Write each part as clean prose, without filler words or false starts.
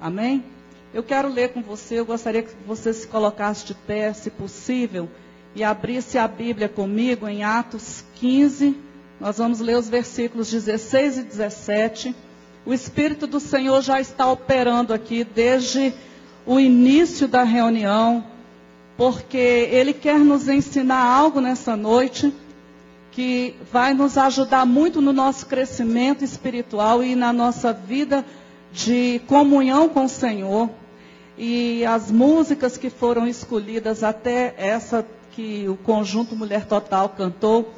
Amém? Eu quero ler com você, eu gostaria que você se colocasse de pé, se possível, e abrisse a Bíblia comigo em Atos 15. Nós vamos ler os versículos 16 e 17. O Espírito do Senhor já está operando aqui desde o início da reunião, porque Ele quer nos ensinar algo nessa noite que vai nos ajudar muito no nosso crescimento espiritual e na nossa vida de comunhão com o Senhor. E as músicas que foram escolhidas, até essa que o Conjunto Mulher Total cantou,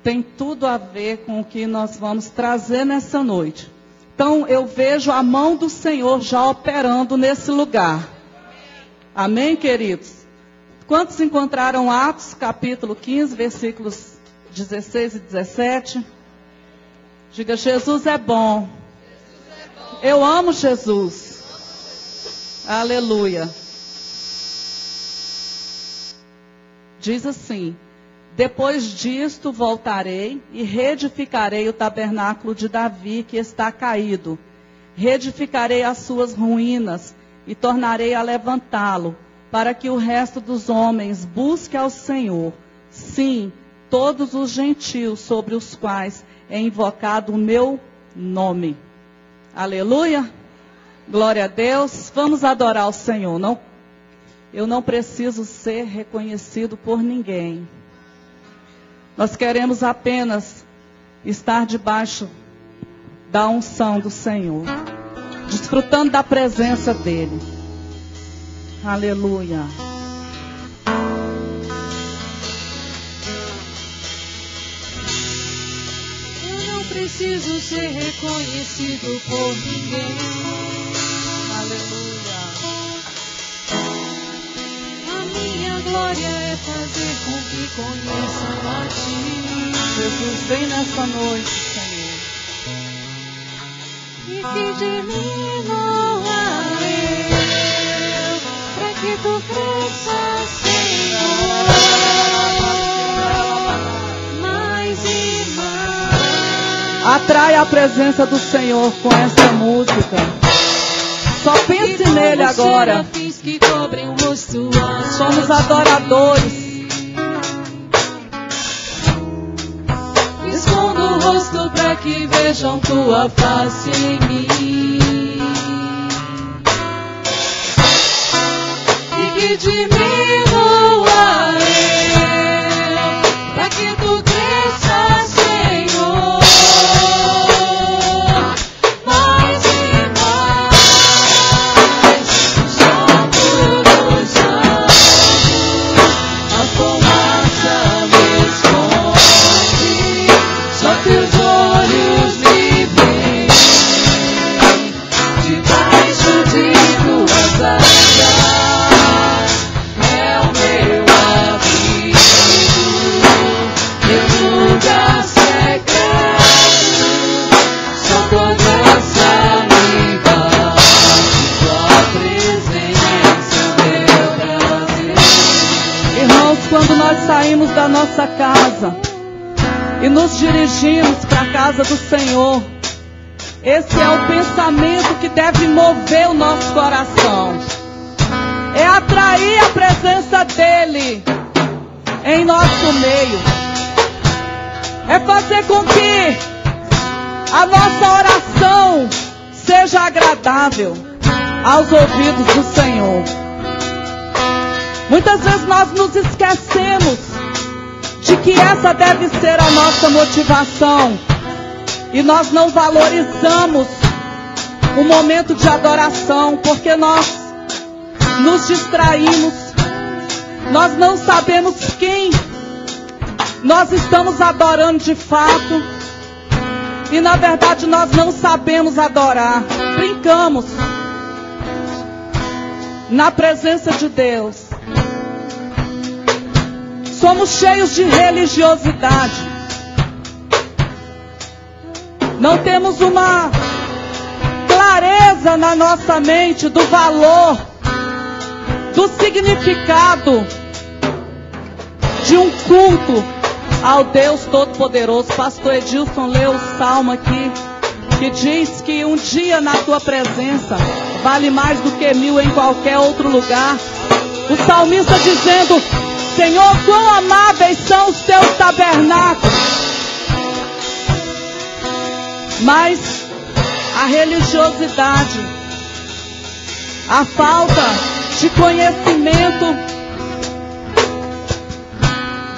tem tudo a ver com o que nós vamos trazer nessa noite. Então eu vejo a mão do Senhor já operando nesse lugar. Amém, queridos? Quantos encontraram Atos capítulo 15, versículos 16 e 17? Diga, Jesus é bom. Eu amo Jesus. Aleluia. Diz assim: depois disto voltarei e reedificarei o tabernáculo de Davi que está caído. Reedificarei as suas ruínas e tornarei a levantá-lo, para que o resto dos homens busque ao Senhor. Sim, todos os gentios sobre os quais é invocado o meu nome. Aleluia. Glória a Deus. Vamos adorar o Senhor. Não, eu não preciso ser reconhecido por ninguém. Nós queremos apenas estar debaixo da unção do Senhor, desfrutando da presença dEle. Aleluia. Eu não preciso ser reconhecido por ninguém. Aleluia. A minha glória é fazer com que conheçam a Ti. Jesus, vem nessa noite, Senhor. E que de mim não há eu, para que Tu cresças, Senhor, mais e mais. Atrai a presença do Senhor com essa música. Só pense nele agora. Que cobrem o rosto, somos adoradores. Escondo o rosto para que vejam Tua face em mim. E que de mim não há eu, para que Tu cresças, Senhor, mais e mais. Só todos a fumaça me esconde, só Teus olhos me veem, debaixo de Tuas asas é o meu abrigo, meu lugar secreto, só coração me bate, Tua presença meu prazer. Irmãos, quando nós saímos da nossa casa e nos dirigimos para a casa do Senhor, esse é o pensamento que deve mover o nosso coração. É atrair a presença dEle em nosso meio. É fazer com que a nossa oração seja agradável aos ouvidos do Senhor. Muitas vezes nós nos esquecemos de que essa deve ser a nossa motivação. E nós não valorizamos o momento de adoração, porque nós nos distraímos. Nós não sabemos quem nós estamos adorando de fato. E na verdade nós não sabemos adorar. Brincamos na presença de Deus. Somos cheios de religiosidade. Não temos uma clareza na nossa mente do valor, do significado de um culto ao Deus Todo-Poderoso. Pastor Edilson leu o salmo aqui. que diz que um dia na tua presença vale mais do que 1000 em qualquer outro lugar. O salmista dizendo: Senhor, quão amáveis são os teus tabernáculos. Mas a religiosidade, a falta de conhecimento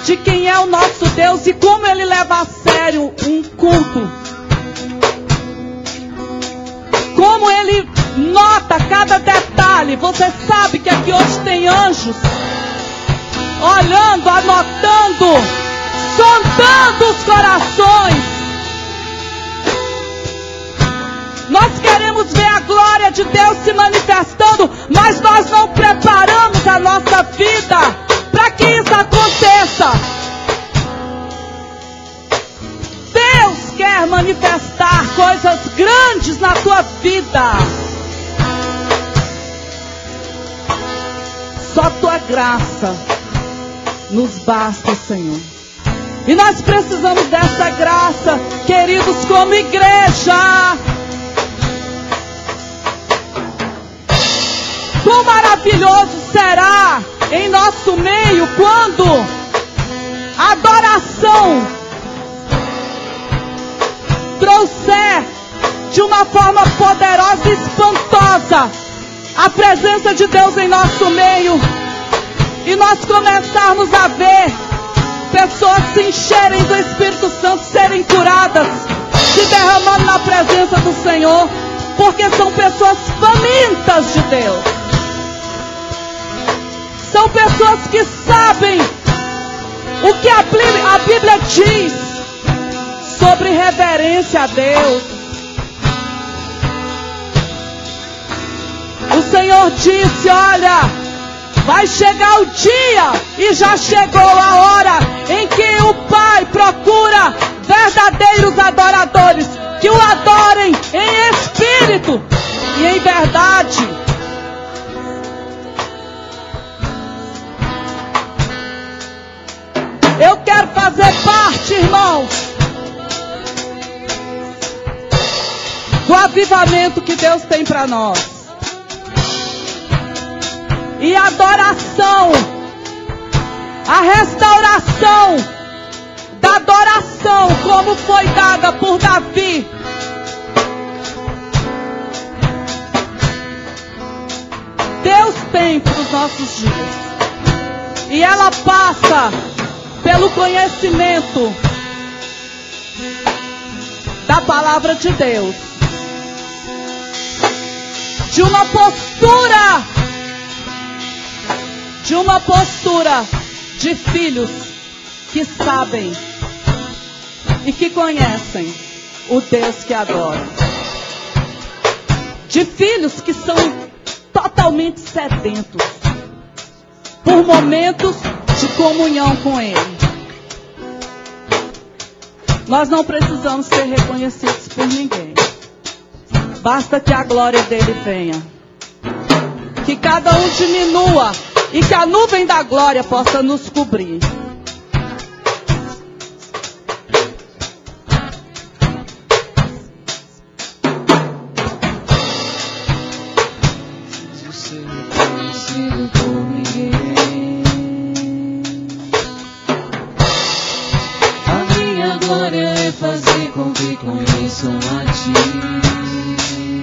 de quem é o nosso Deus e como Ele leva a sério um culto, como Ele nota cada detalhe. Você sabe que aqui hoje tem anjos olhando, anotando, sondando os corações. Nós queremos ver a glória de Deus se manifestando, mas nós não preparamos a nossa vida para que isso aconteça. Deus quer manifestar coisas grandes na tua vida. Só tua graça nos basta, Senhor. E nós precisamos dessa graça, queridos, como igreja. Quão maravilhoso será em nosso meio quando a adoração trouxer de uma forma poderosa e espantosa a presença de Deus em nosso meio, e nós começarmos a ver pessoas se encherem do Espírito Santo, serem curadas, se derramando na presença do Senhor, porque são pessoas famintas de Deus. São pessoas que sabem o que a Bíblia diz sobre reverência a Deus. O Senhor disse: olha, vai chegar o dia, e já chegou a hora, em que o Pai procura verdadeiros adoradores, que o adorem em espírito e em verdade. Eu quero fazer parte, irmãos, do avivamento que Deus tem para nós. E a adoração, a restauração da adoração, como foi dada por Davi, Deus tem para os nossos dias. E ela passa pelo conhecimento da palavra de Deus, de uma postura de filhos que sabem e que conhecem o Deus que adoram, de filhos que são totalmente sedentos por momentos de comunhão com Ele. Nós não precisamos ser reconhecidos por ninguém. Basta que a glória dele venha. Que cada um diminua e que a nuvem da glória possa nos cobrir.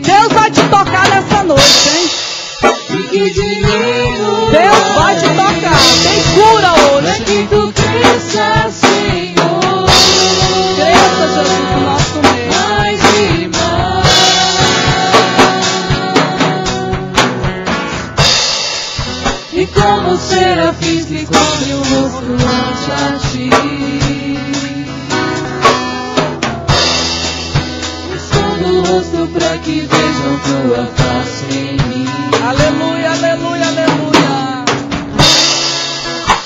Deus vai te tocar nessa noite, hein? Deus vai te tocar. Tem cura hoje. Que tu cresça, Senhor. Cresça, Jesus, no nosso meio. Mais e mais. E como serafins que cobre o rosto ante a ti. Para que vejam tua face em mim. Aleluia, aleluia, aleluia.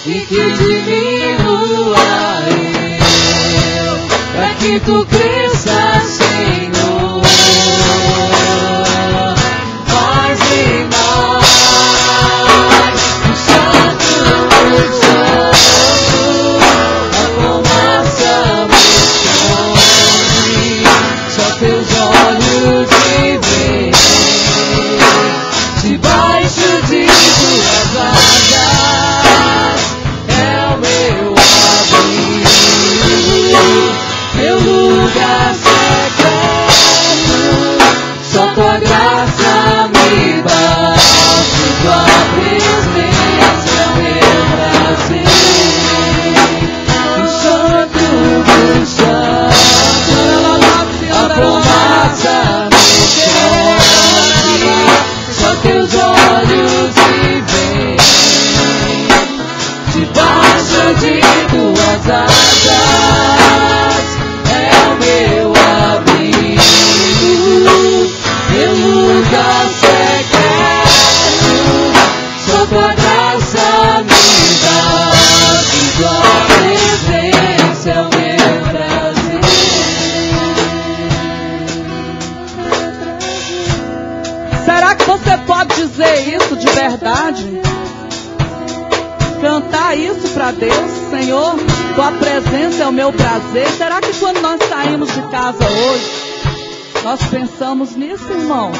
E que diminua eu, para que tu cresças, Senhor. Mais e mais, o santo, a fumaça me esconde, só teus olhos presença é o meu prazer. Será que quando nós saímos de casa hoje, nós pensamos nisso, irmãos?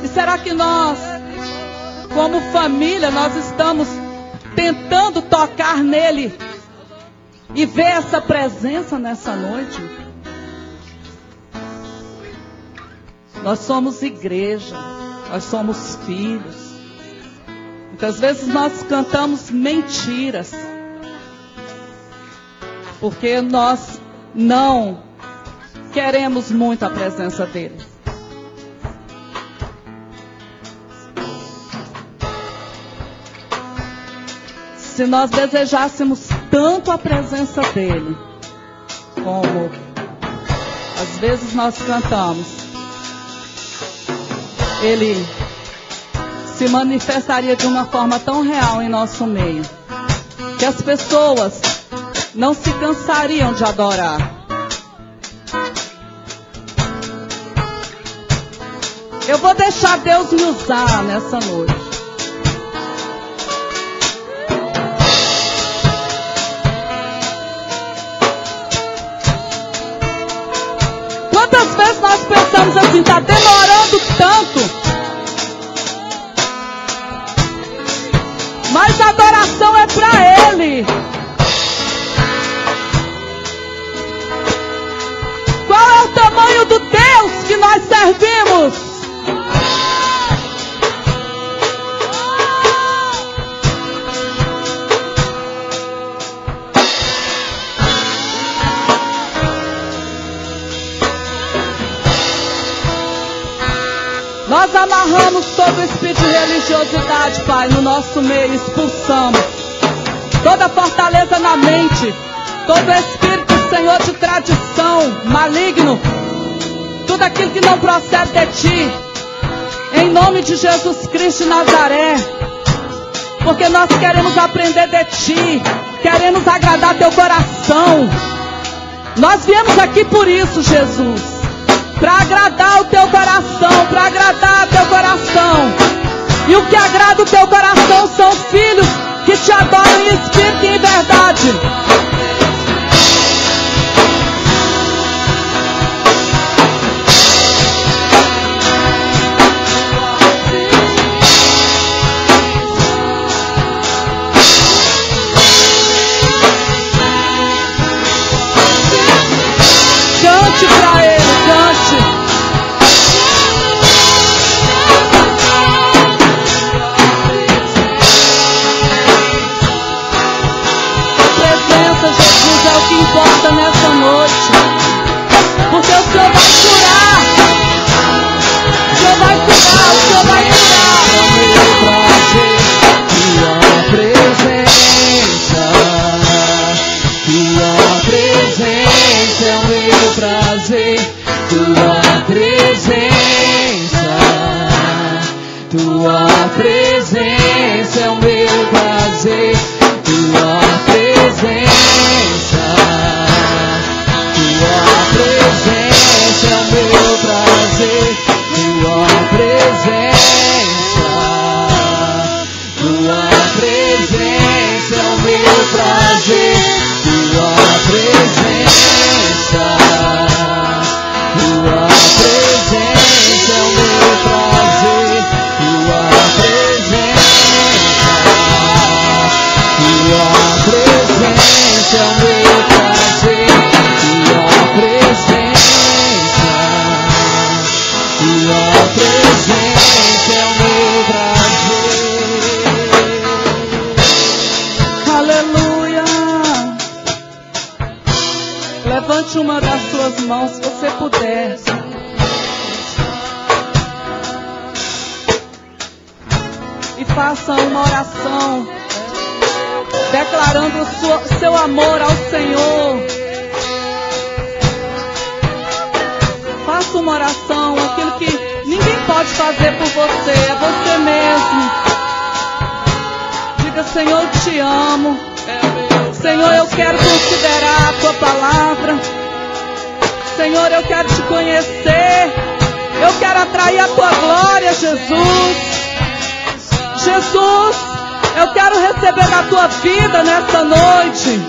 E será que nós, como família, nós estamos tentando tocar nele e ver essa presença nessa noite? Nós somos igreja, nós somos filhos. Muitas vezes nós cantamos mentiras, porque nós não queremos muito a presença dele. Se nós desejássemos tanto a presença dele, como às vezes nós cantamos, ele se manifestaria de uma forma tão real em nosso meio, que as pessoas não se cansariam de adorar. Eu vou deixar Deus me usar nessa noite. Quantas vezes nós pensamos assim, está demorando tanto, mas a adoração é para Ele. Qual é o tamanho do Deus que nós servimos? Nós amarramos todo o espírito de religiosidade, Pai, no nosso meio, expulsamos toda fortaleza na mente, todo espírito, Senhor, de tradição, maligno, tudo aquilo que não procede de Ti, em nome de Jesus Cristo de Nazaré, porque nós queremos aprender de Ti, queremos agradar Teu coração. Nós viemos aqui por isso, Jesus, para agradar o Teu coração, para agradar Teu coração. E o que agrada o Teu coração são filhos que Te adoram em espírito e em verdade. Cante para Ele, cante. Jesus é o que importa nessa noite, porque o Senhor vai curar, o Senhor vai curar, o Senhor vai curar. Tua presença é o meu prazer, tua presença é o meu prazer, tua presença é o meu prazer, tua presença é o meu prazer, tua presença é o meu prazer, tua presença é o meu prazer, tua presença é o meu prazer. Aleluia. Levante uma das suas mãos, se você puder. E faça uma oração, declarando o seu amor ao Senhor. Faça uma oração, aquilo que ninguém pode fazer por você, é você mesmo. Diga: Senhor, eu te amo. Senhor, eu quero considerar a Tua palavra. Senhor, eu quero Te conhecer. Eu quero atrair a Tua glória, Jesus. Jesus, eu quero receber na tua vida nessa noite.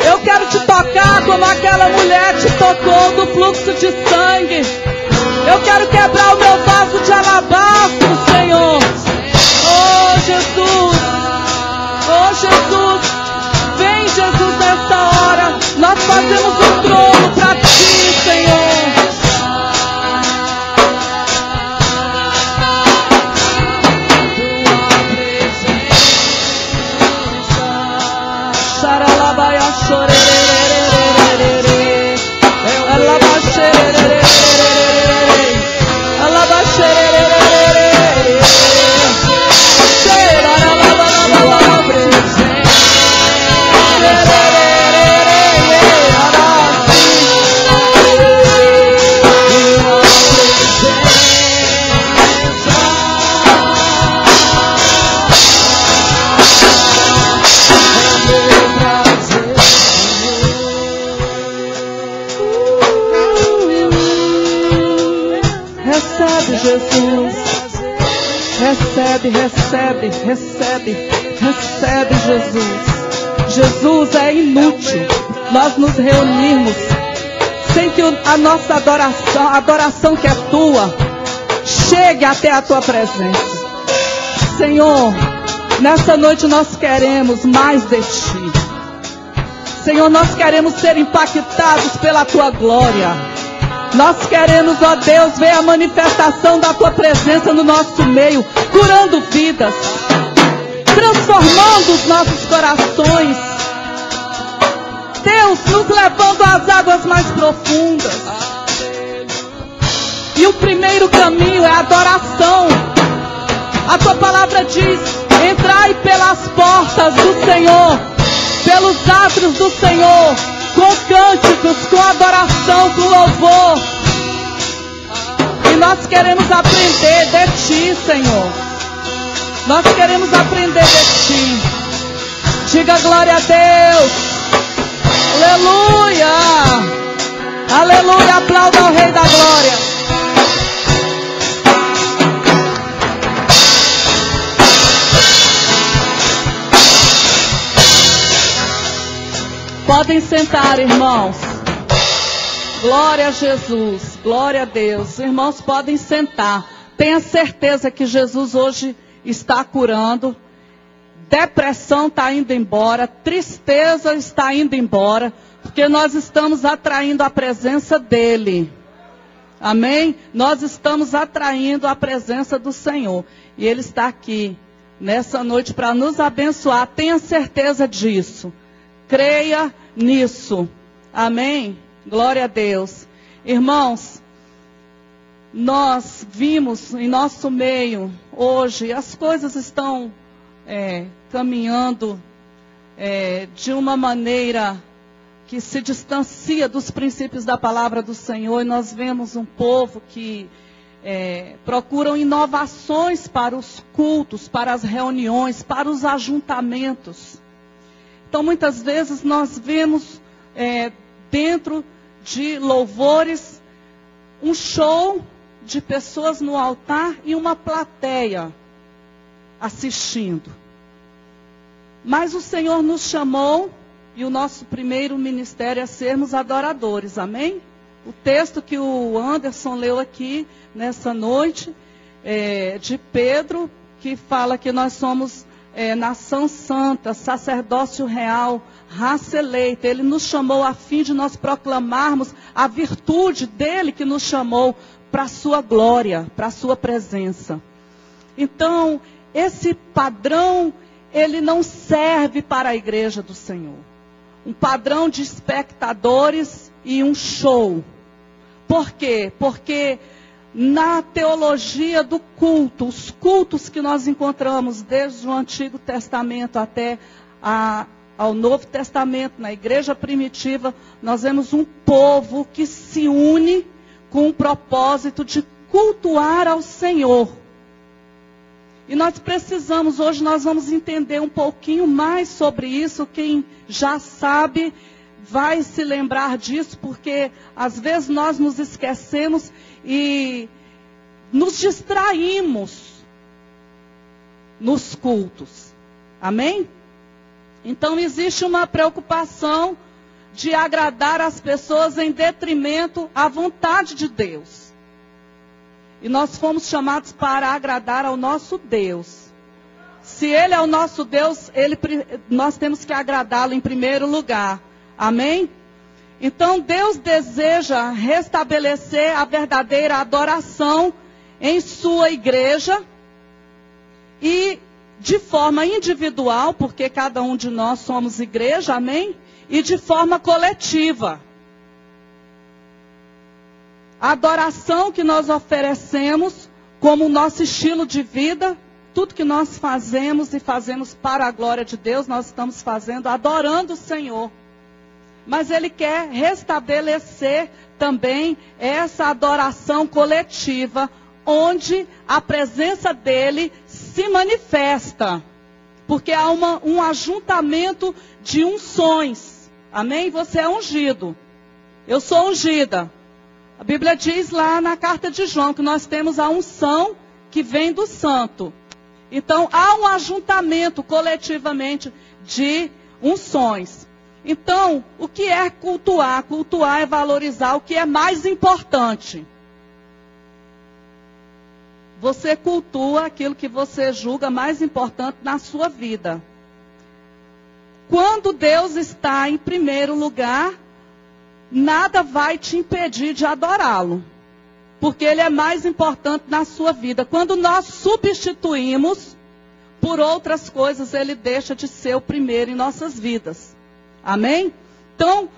Eu quero te tocar como aquela mulher te tocou do fluxo de sangue. Eu quero quebrar o meu vaso de alabastro, Senhor. Oh, Jesus. Oh, Jesus. Vem, Jesus, nessa hora. Nós fazemos um trono para ti, Senhor. Recebe, Jesus. Jesus, é inútil nós nos reunirmos sem que a nossa adoração, a adoração que é tua, chegue até a tua presença. Senhor, nessa noite nós queremos mais de ti. Senhor, nós queremos ser impactados pela tua glória. Nós queremos, ó Deus, ver a manifestação da tua presença no nosso meio, curando vidas, transformando os nossos corações. Deus, nos levando às águas mais profundas. E o primeiro caminho é a adoração. A tua palavra diz: entrai pelas portas do Senhor, pelos átrios do Senhor, com cânticos, com adoração, com louvor. E nós queremos aprender de ti, Senhor. Nós queremos aprender de ti. Diga glória a Deus. Aleluia. Aleluia. Aplauda ao Rei da Glória. Podem sentar, irmãos. Glória a Jesus, glória a Deus. Irmãos, podem sentar. Tenha certeza que Jesus hoje está curando. Depressão está indo embora. Tristeza está indo embora. Porque nós estamos atraindo a presença dEle. Amém? Nós estamos atraindo a presença do Senhor. E Ele está aqui nessa noite para nos abençoar. Tenha certeza disso. Creia nisso. Amém? Glória a Deus. Irmãos, nós vimos em nosso meio hoje, as coisas estão caminhando de uma maneira que se distancia dos princípios da palavra do Senhor. E nós vemos um povo que procuram inovações para os cultos, para as reuniões, para os ajuntamentos. Então, muitas vezes, nós vemos dentro de louvores um show de pessoas no altar e uma plateia assistindo. Mas o Senhor nos chamou, e o nosso primeiro ministério é sermos adoradores, amém? O texto que o Anderson leu aqui nessa noite, de Pedro, que fala que nós somos nação santa, sacerdócio real, raça eleita. Ele nos chamou a fim de nós proclamarmos a virtude dele que nos chamou para a sua glória, para a sua presença. Então, esse padrão, ele não serve para a igreja do Senhor. Um padrão de espectadores e um show. Por quê? Porque na teologia do culto, os cultos que nós encontramos desde o Antigo Testamento até ao Novo Testamento, na igreja primitiva, nós vemos um povo que se une com o propósito de cultuar ao Senhor. E nós precisamos, hoje nós vamos entender um pouquinho mais sobre isso. Quem já sabe vai se lembrar disso, porque às vezes nós nos esquecemos e nos distraímos nos cultos. Amém? Então existe uma preocupação de agradar as pessoas em detrimento à vontade de Deus. E nós fomos chamados para agradar ao nosso Deus. Se Ele é o nosso Deus, nós temos que agradá-lo em primeiro lugar. Amém? Então Deus deseja restabelecer a verdadeira adoração em sua igreja e de forma individual, porque cada um de nós somos igreja, amém? E de forma coletiva. A adoração que nós oferecemos como nosso estilo de vida, tudo que nós fazemos e fazemos para a glória de Deus, nós estamos fazendo adorando o Senhor. Mas Ele quer restabelecer também essa adoração coletiva, onde a presença dEle se manifesta. Porque há um ajuntamento de unções. Amém? Você é ungido. Eu sou ungida. A Bíblia diz lá na carta de João que nós temos a unção que vem do santo. Então há um ajuntamento coletivamente de unções. Então, o que é cultuar? Cultuar é valorizar o que é mais importante. Você cultua aquilo que você julga mais importante na sua vida. Quando Deus está em primeiro lugar, nada vai te impedir de adorá-lo. Porque Ele é mais importante na sua vida. Quando nós substituímos por outras coisas, Ele deixa de ser o primeiro em nossas vidas. Amém? Então,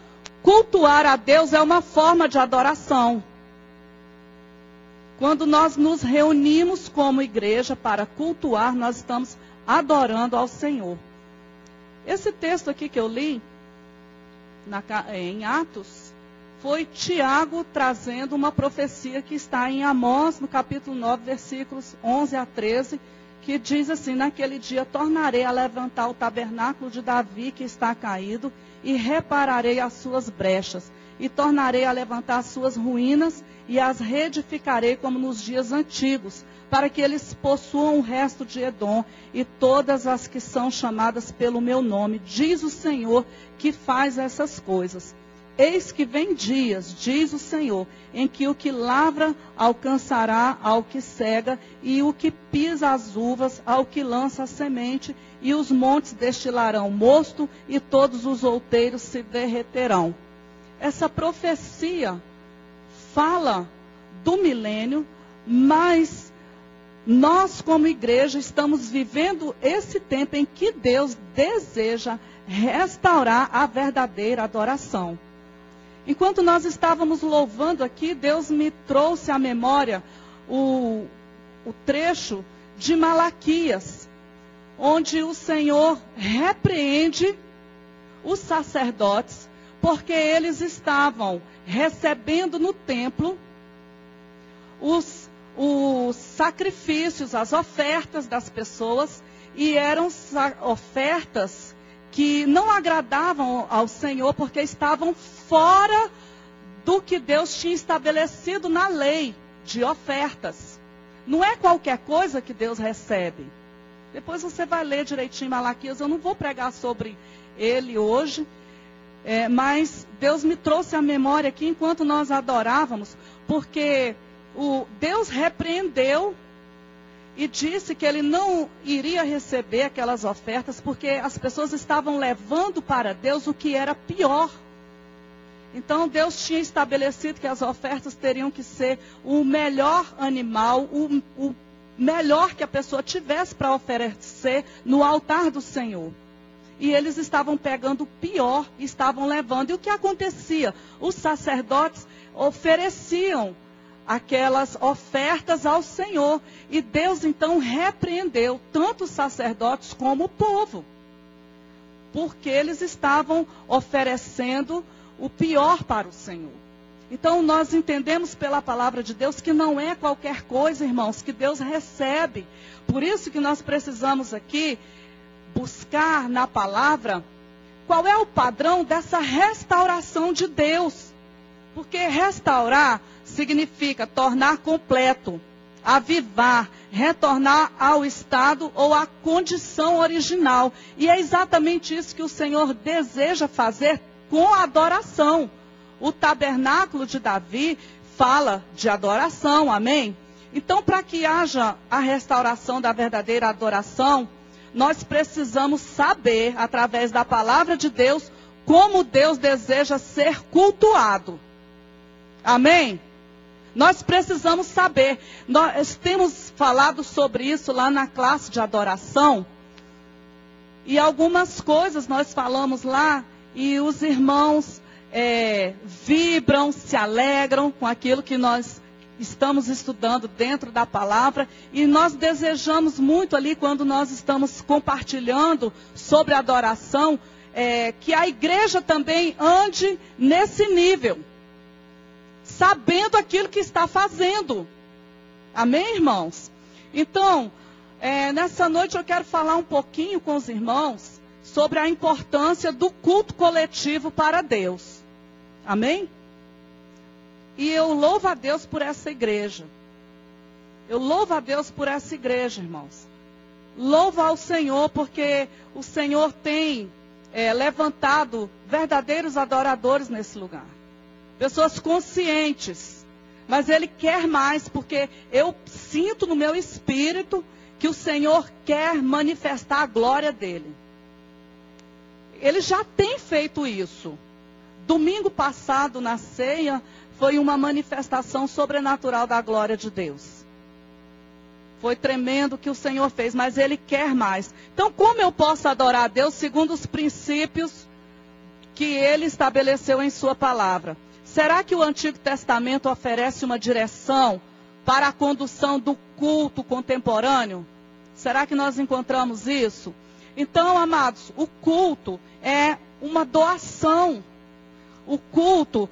cultuar a Deus é uma forma de adoração. Quando nós nos reunimos como igreja para cultuar, nós estamos adorando ao Senhor. Esse texto aqui que eu li, em Atos, foi Tiago trazendo uma profecia que está em Amós, no capítulo 9, versículos 11 a 13, que diz assim: naquele dia tornarei a levantar o tabernáculo de Davi que está caído, e repararei as suas brechas, e tornarei a levantar as suas ruínas, e as reedificarei como nos dias antigos, para que eles possuam o resto de Edom, e todas as que são chamadas pelo meu nome, diz o Senhor que faz essas coisas. Eis que vem dias, diz o Senhor, em que o que lavra alcançará ao que cega, e o que pisa as uvas ao que lança a semente, e os montes destilarão mosto, e todos os outeiros se derreterão. Essa profecia fala do milênio, mas nós como igreja estamos vivendo esse tempo em que Deus deseja restaurar a verdadeira adoração. Enquanto nós estávamos louvando aqui, Deus me trouxe à memória o trecho de Malaquias, onde o Senhor repreende os sacerdotes, porque eles estavam recebendo no templo os sacrifícios, as ofertas das pessoas, e eram ofertas que não agradavam ao Senhor, porque estavam fora do que Deus tinha estabelecido na lei de ofertas. Não é qualquer coisa que Deus recebe. Depois você vai ler direitinho Malaquias, eu não vou pregar sobre ele hoje, mas Deus me trouxe à memória aqui enquanto nós adorávamos, porque Deus repreendeu e disse que Ele não iria receber aquelas ofertas, porque as pessoas estavam levando para Deus o que era pior. Então Deus tinha estabelecido que as ofertas teriam que ser o melhor animal, o melhor que a pessoa tivesse para oferecer no altar do Senhor. E eles estavam pegando o pior e estavam levando. E o que acontecia? Os sacerdotes ofereciam aquelas ofertas ao Senhor. E Deus então repreendeu tanto os sacerdotes como o povo. Porque eles estavam oferecendo o pior para o Senhor. Então nós entendemos pela palavra de Deus que não é qualquer coisa, irmãos, que Deus recebe. Por isso que nós precisamos aqui buscar na palavra qual é o padrão dessa restauração de Deus. Porque restaurar significa tornar completo, avivar, retornar ao estado ou à condição original. E é exatamente isso que o Senhor deseja fazer com a adoração. O tabernáculo de Davi fala de adoração, amém? Então, para que haja a restauração da verdadeira adoração, nós precisamos saber, através da palavra de Deus, como Deus deseja ser cultuado. Amém? Nós precisamos saber. Nós temos falado sobre isso lá na classe de adoração. E algumas coisas nós falamos lá e os irmãos vibram, se alegram com aquilo que nós estamos estudando dentro da palavra. E nós desejamos muito ali, quando nós estamos compartilhando sobre adoração, que a igreja também ande nesse nível, sabendo aquilo que está fazendo. Amém, irmãos? Então, nessa noite eu quero falar um pouquinho com os irmãos sobre a importância do culto coletivo para Deus. Amém? E eu louvo a Deus por essa igreja. Eu louvo a Deus por essa igreja, irmãos. Louvo ao Senhor porque o Senhor tem levantado verdadeiros adoradores nesse lugar. Pessoas conscientes. Mas Ele quer mais, porque eu sinto no meu espírito que o Senhor quer manifestar a glória dEle. Ele já tem feito isso. Domingo passado, na ceia, foi uma manifestação sobrenatural da glória de Deus. Foi tremendo o que o Senhor fez, mas Ele quer mais. Então, como eu posso adorar a Deus segundo os princípios que Ele estabeleceu em sua palavra? Será que o Antigo Testamento oferece uma direção para a condução do culto contemporâneo? Será que nós encontramos isso? Então, amados, o culto é uma doação. O culto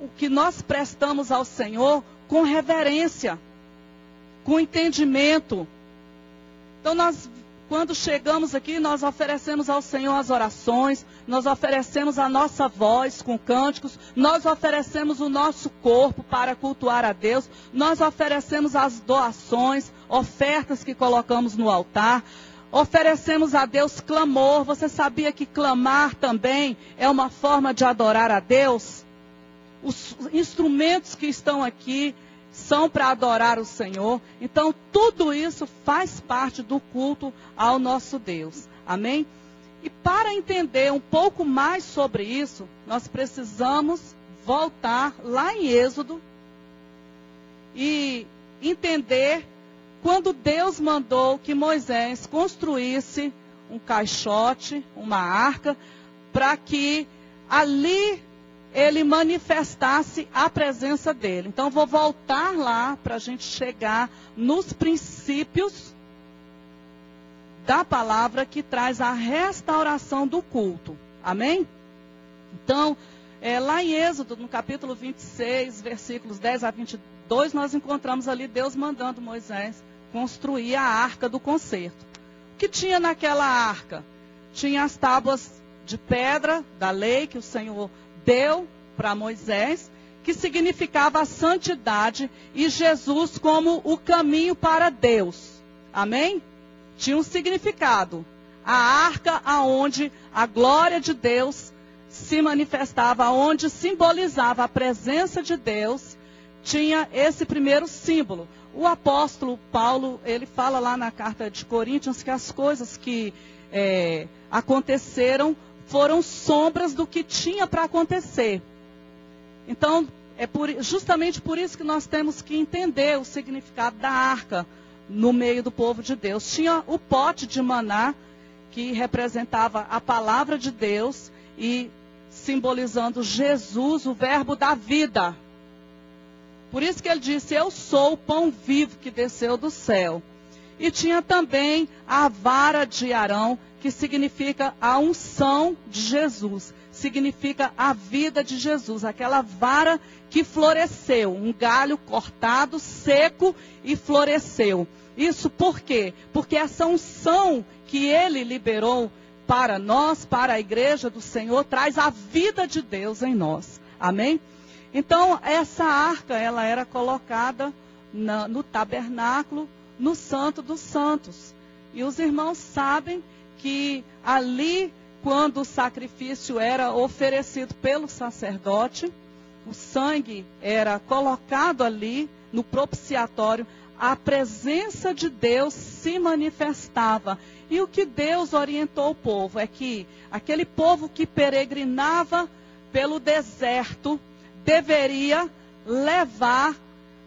o que nós prestamos ao Senhor com reverência, com entendimento. Então, quando chegamos aqui, nós oferecemos ao Senhor as orações, nós oferecemos a nossa voz com cânticos, nós oferecemos o nosso corpo para cultuar a Deus, nós oferecemos as doações, ofertas que colocamos no altar, oferecemos a Deus clamor. Você sabia que clamar também é uma forma de adorar a Deus? Os instrumentos que estão aqui são para adorar o Senhor. Então, tudo isso faz parte do culto ao nosso Deus. Amém? E para entender um pouco mais sobre isso, nós precisamos voltar lá em Êxodo e entender quando Deus mandou que Moisés construísse um caixote, uma arca, para que ali ele manifestasse a presença dele. Então, vou voltar lá para a gente chegar nos princípios da palavra que traz a restauração do culto. Amém? Então, lá em Êxodo, no capítulo 26, versículos 10 a 22, nós encontramos ali Deus mandando Moisés construir a arca do concerto. O que tinha naquela arca? Tinha as tábuas de pedra da lei que o Senhor deu para Moisés, que significava a santidade e Jesus como o caminho para Deus. Amém? Tinha um significado. A arca aonde a glória de Deus se manifestava, aonde simbolizava a presença de Deus, tinha esse primeiro símbolo. O apóstolo Paulo, ele fala lá na carta de Coríntios que as coisas que aconteceram foram sombras do que tinha para acontecer. Então, justamente por isso que nós temos que entender o significado da arca no meio do povo de Deus. Tinha o pote de maná, que representava a palavra de Deus e simbolizando Jesus, o verbo da vida. Por isso que ele disse, eu sou o pão vivo que desceu do céu. E tinha também a vara de Arão, que significa a unção de Jesus. Significa a vida de Jesus. Aquela vara que floresceu. Um galho cortado, seco e floresceu. Isso por quê? Porque essa unção que ele liberou para nós, para a igreja do Senhor, traz a vida de Deus em nós. Amém? Então, essa arca, ela era colocada no tabernáculo, no Santo dos Santos. E os irmãos sabem que ali, quando o sacrifício era oferecido pelo sacerdote, o sangue era colocado ali no propiciatório, a presença de Deus se manifestava. E o que Deus orientou o povo é que aquele povo que peregrinava pelo deserto deveria levar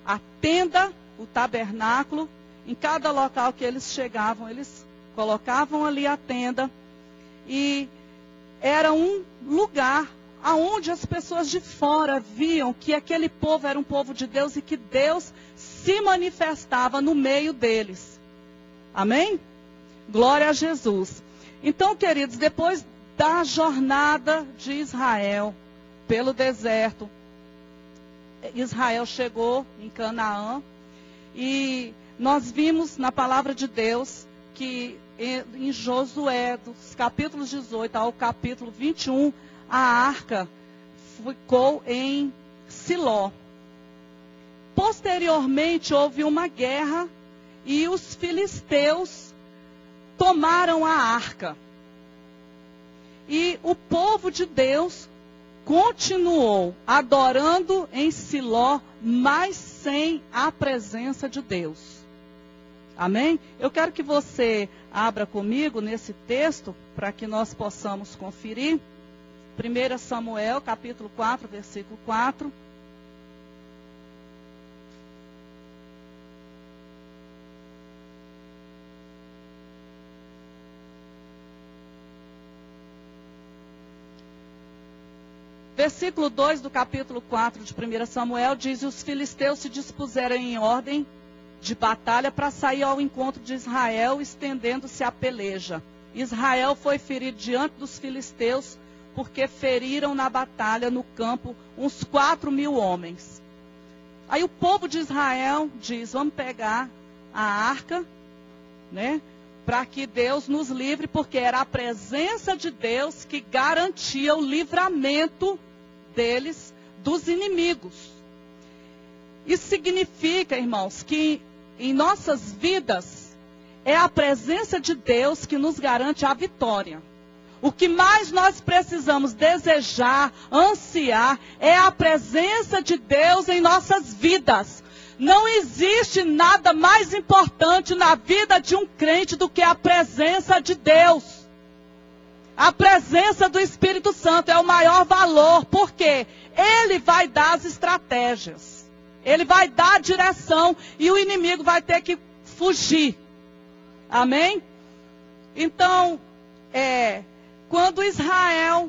a tenda, o tabernáculo, em cada local que eles chegavam, eles colocavam ali a tenda, e era um lugar aonde as pessoas de fora viam que aquele povo era um povo de Deus e que Deus se manifestava no meio deles. Amém? Glória a Jesus. Então, queridos, depois da jornada de Israel pelo deserto, Israel chegou em Canaã, e nós vimos na palavra de Deus que em Josué, dos capítulos 18 ao capítulo 21, a arca ficou em Siló. Posteriormente houve uma guerra e os filisteus tomaram a arca. E o povo de Deus continuou adorando em Siló, mas sem a presença de Deus. Amém? Eu quero que você abra comigo nesse texto, para que nós possamos conferir. 1 Samuel, capítulo 4, versículo 4. Versículo 2 do capítulo 4 de 1 Samuel diz: os filisteus se dispuseram em ordem de batalha para sair ao encontro de Israel, estendendo-se a peleja. Israel foi ferido diante dos filisteus, porque feriram na batalha no campo uns 4.000 homens. Aí o povo de Israel diz: vamos pegar a arca, né, para que Deus nos livre, porque era a presença de Deus que garantia o livramento deles dos inimigos. Isso significa, irmãos, que em nossas vidas é a presença de Deus que nos garante a vitória. O que mais nós precisamos desejar, ansiar, é a presença de Deus em nossas vidas. Não existe nada mais importante na vida de um crente do que a presença de Deus. A presença do Espírito Santo é o maior valor, porque Ele vai dar as estratégias. Ele vai dar a direção e o inimigo vai ter que fugir. Amém? Então, quando Israel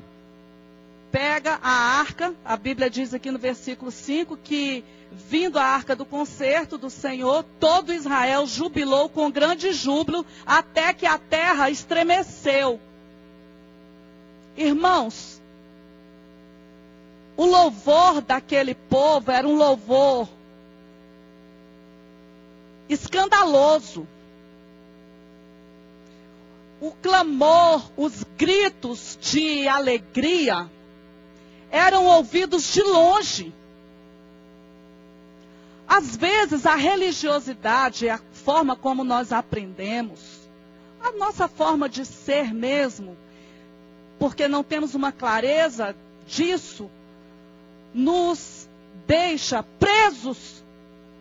pega a arca, a Bíblia diz aqui no versículo 5 que, vindo a arca do concerto do Senhor, todo Israel jubilou com grande júbilo, até que a terra estremeceu. Irmãos, o louvor daquele povo era um louvor escandaloso. O clamor, os gritos de alegria eram ouvidos de longe. Às vezes a religiosidade, a forma como nós aprendemos, a nossa forma de ser mesmo, porque não temos uma clareza disso, nos deixa presos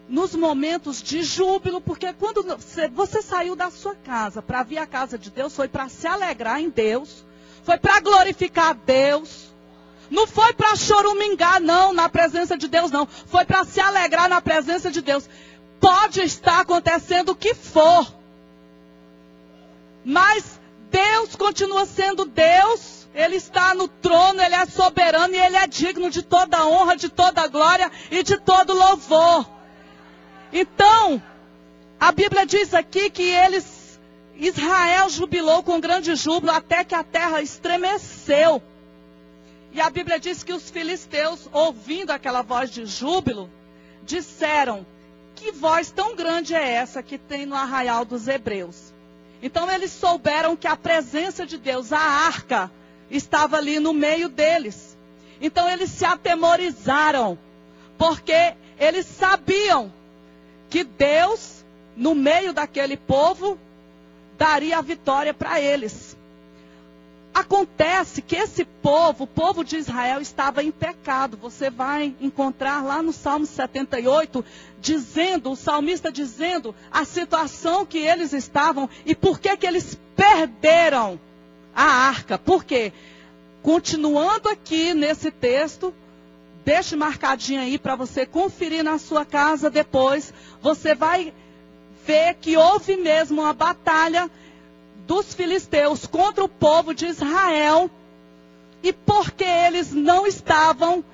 nos momentos de júbilo, porque quando você saiu da sua casa para vir à casa de Deus, foi para se alegrar em Deus, foi para glorificar a Deus, não foi para chorumingar não, na presença de Deus não, foi para se alegrar na presença de Deus. Pode estar acontecendo o que for, mas Deus continua sendo Deus, Ele está no trono, Ele é soberano e Ele é digno de toda honra, de toda glória e de todo louvor. Então, a Bíblia diz aqui que Israel jubilou com grande júbilo até que a terra estremeceu. E a Bíblia diz que os filisteus, ouvindo aquela voz de júbilo, disseram: que voz tão grande é essa que tem no arraial dos hebreus? Então eles souberam que a presença de Deus, a arca, estava ali no meio deles. Então eles se atemorizaram, porque eles sabiam que Deus, no meio daquele povo, daria a vitória para eles. Acontece que esse povo, o povo de Israel, estava em pecado. Você vai encontrar lá no Salmo 78, o salmista dizendo a situação que eles estavam e por que eles perderam a arca. Por quê? Continuando aqui nesse texto, deixe marcadinho aí para você conferir na sua casa depois. Você vai ver que houve mesmo uma batalha dos filisteus contra o povo de Israel, e porque eles não estavam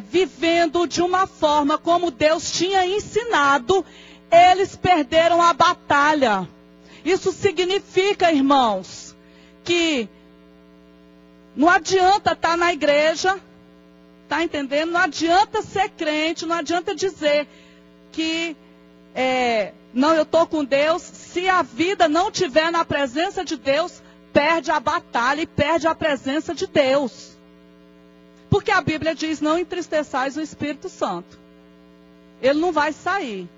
vivendo de uma forma como Deus tinha ensinado, eles perderam a batalha. Isso significa, irmãos, que não adianta estar na igreja, tá entendendo? Não adianta ser crente, não adianta dizer que não, eu estou com Deus. Se a vida não estiver na presença de Deus, perde a batalha e perde a presença de Deus. Porque a Bíblia diz, não entristeçais o Espírito Santo. Ele não vai sair,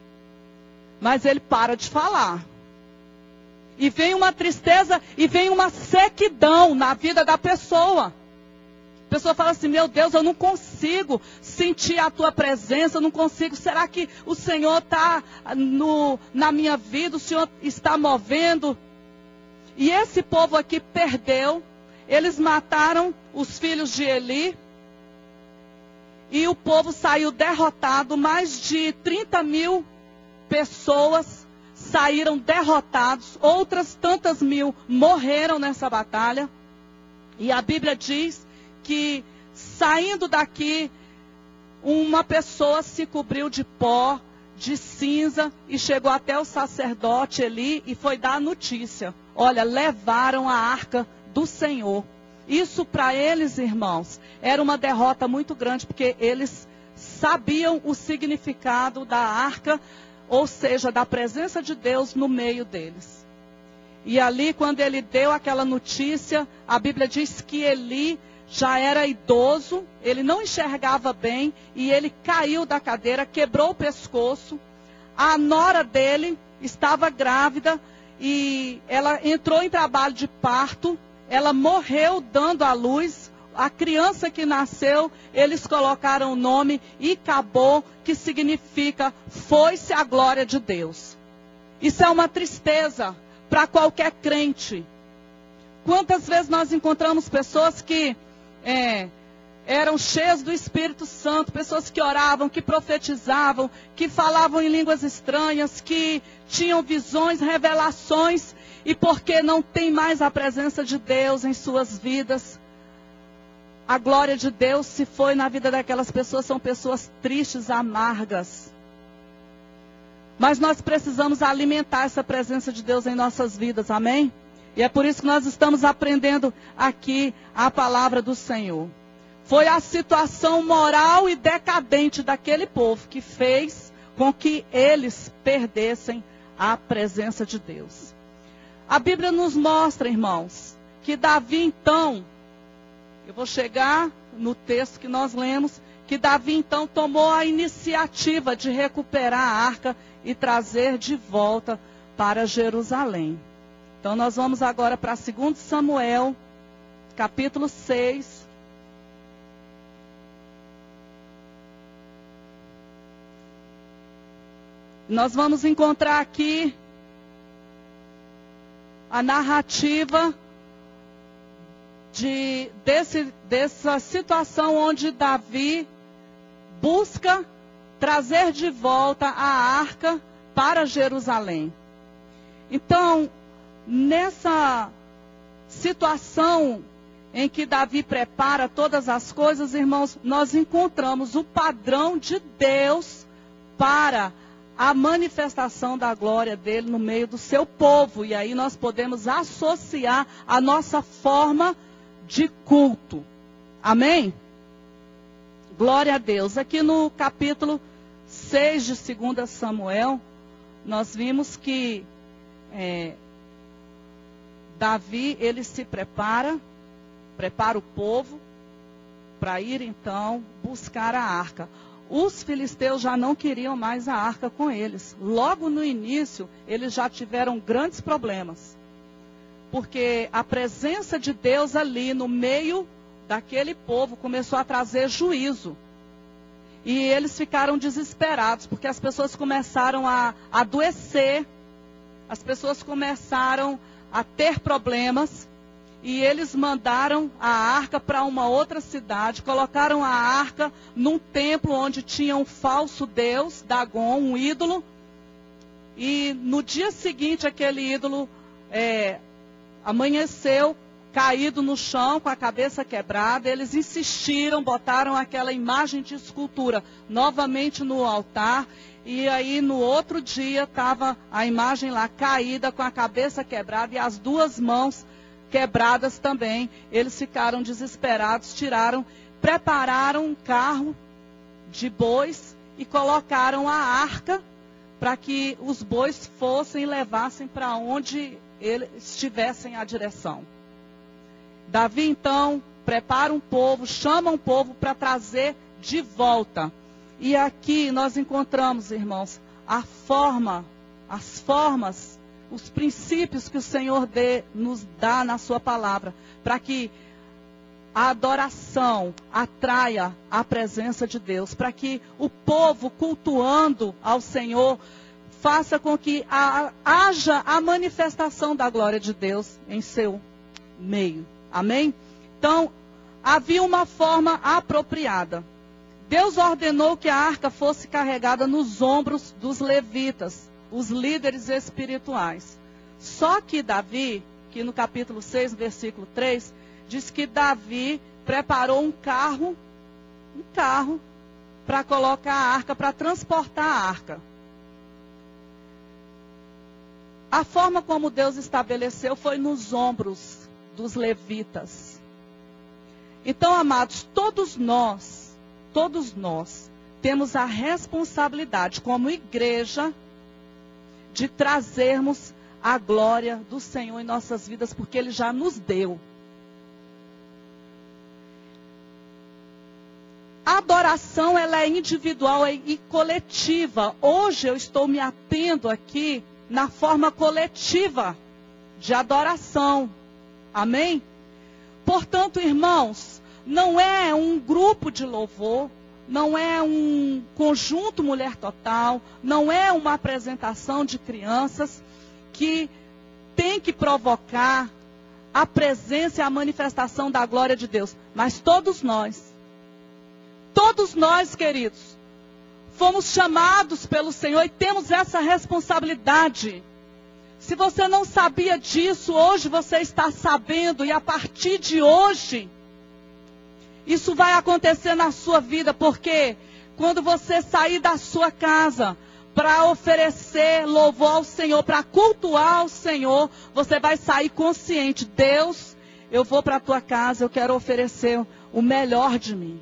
mas ele para de falar. E vem uma tristeza e vem uma sequidão na vida da pessoa. A pessoa fala assim, meu Deus, eu não consigo sentir a tua presença, eu não consigo. Será que o Senhor está na minha vida, o Senhor está movendo? E esse povo aqui perdeu, eles mataram os filhos de Eli, e o povo saiu derrotado, mais de 30 mil pessoas saíram derrotados, outras tantas mil morreram nessa batalha, e a Bíblia diz que saindo daqui, uma pessoa se cobriu de pó, de cinza, e chegou até o sacerdote Eli e foi dar a notícia. Olha, levaram a arca do Senhor. Isso para eles, irmãos, era uma derrota muito grande, porque eles sabiam o significado da arca, ou seja, da presença de Deus no meio deles. E ali, quando ele deu aquela notícia, a Bíblia diz que Eli já era idoso, ele não enxergava bem, e ele caiu da cadeira, quebrou o pescoço. A nora dele estava grávida, e ela entrou em trabalho de parto, ela morreu dando à luz. A criança que nasceu, eles colocaram o nome Icabô, que significa foi-se a glória de Deus. Isso é uma tristeza para qualquer crente. Quantas vezes nós encontramos pessoas que eram cheias do Espírito Santo, pessoas que oravam, que profetizavam, que falavam em línguas estranhas, que tinham visões, revelações, e porque não tem mais a presença de Deus em suas vidas, a glória de Deus se foi na vida daquelas pessoas. São pessoas tristes, amargas. Mas nós precisamos alimentar essa presença de Deus em nossas vidas, amém? E é por isso que nós estamos aprendendo aqui a palavra do Senhor. Foi a situação moral e decadente daquele povo que fez com que eles perdessem a presença de Deus. A Bíblia nos mostra, irmãos, que Davi então, eu vou chegar no texto que nós lemos, que Davi então tomou a iniciativa de recuperar a arca e trazer de volta para Jerusalém. Então nós vamos agora para 2 Samuel, capítulo 6. Nós vamos encontrar aqui a narrativa dessa situação onde Davi busca trazer de volta a arca para Jerusalém. Então, nessa situação em que Davi prepara todas as coisas, irmãos, nós encontramos o padrão de Deus para a manifestação da glória dele no meio do seu povo. E aí nós podemos associar a nossa forma de culto. Amém? Glória a Deus. Aqui no capítulo 6 de 2 Samuel, nós vimos que Davi, ele se prepara o povo para ir então buscar a arca. os filisteus já não queriam mais a arca com eles. Logo no início, eles já tiveram grandes problemas. Porque a presença de Deus ali no meio daquele povo começou a trazer juízo. E eles ficaram desesperados, porque as pessoas começaram a adoecer, as pessoas começaram a ter problemas, e eles mandaram a arca para uma outra cidade, colocaram a arca num templo onde tinha um falso deus, Dagon, um ídolo, e no dia seguinte aquele ídolo amanheceu, caído no chão, com a cabeça quebrada. Eles insistiram, botaram aquela imagem de escultura novamente no altar. E aí no outro dia estava a imagem lá caída, com a cabeça quebrada e as duas mãos quebradas também. Eles ficaram desesperados, prepararam um carro de bois e colocaram a arca para que os bois fossem e levassem para onde eles tivessem a direção. Davi, então, prepara um povo, chama um povo para trazer de volta. E aqui nós encontramos, irmãos, as formas, os princípios que o Senhor nos dá na sua palavra, para que a adoração atraia a presença de Deus, para que o povo cultuando ao Senhor faça com que haja a manifestação da glória de Deus em seu meio. Amém? Então, havia uma forma apropriada. Deus ordenou que a arca fosse carregada nos ombros dos levitas, os líderes espirituais. Só que Davi, que no capítulo 6, versículo 3, diz que Davi preparou um carro para colocar a arca, para transportar a arca. A forma como Deus estabeleceu foi nos ombros dos levitas. Então, amados, todos nós temos a responsabilidade como igreja de trazermos a glória do Senhor em nossas vidas, porque Ele já nos deu. A adoração, ela é individual e coletiva. Hoje eu estou me atendo aqui na forma coletiva de adoração. Amém? Portanto, irmãos, não é um grupo de louvor, não é um conjunto Mulher Total, não é uma apresentação de crianças que tem que provocar a presença e a manifestação da glória de Deus. Mas todos nós, queridos, fomos chamados pelo Senhor e temos essa responsabilidade. Se você não sabia disso, hoje você está sabendo, e a partir de hoje, isso vai acontecer na sua vida, porque quando você sair da sua casa para oferecer louvor ao Senhor, para cultuar ao Senhor, você vai sair consciente: Deus, eu vou para a tua casa, eu quero oferecer o melhor de mim.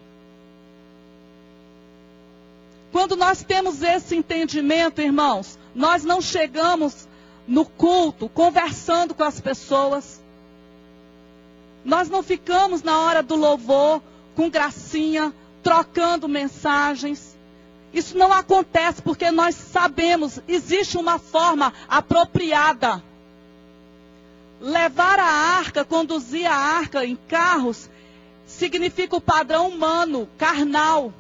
Quando nós temos esse entendimento, irmãos, nós não chegamos no culto conversando com as pessoas. Nós não ficamos na hora do louvor com gracinha, trocando mensagens. Isso não acontece porque nós sabemos, existe uma forma apropriada. Levar a arca, conduzir a arca em carros, significa o padrão humano, carnal.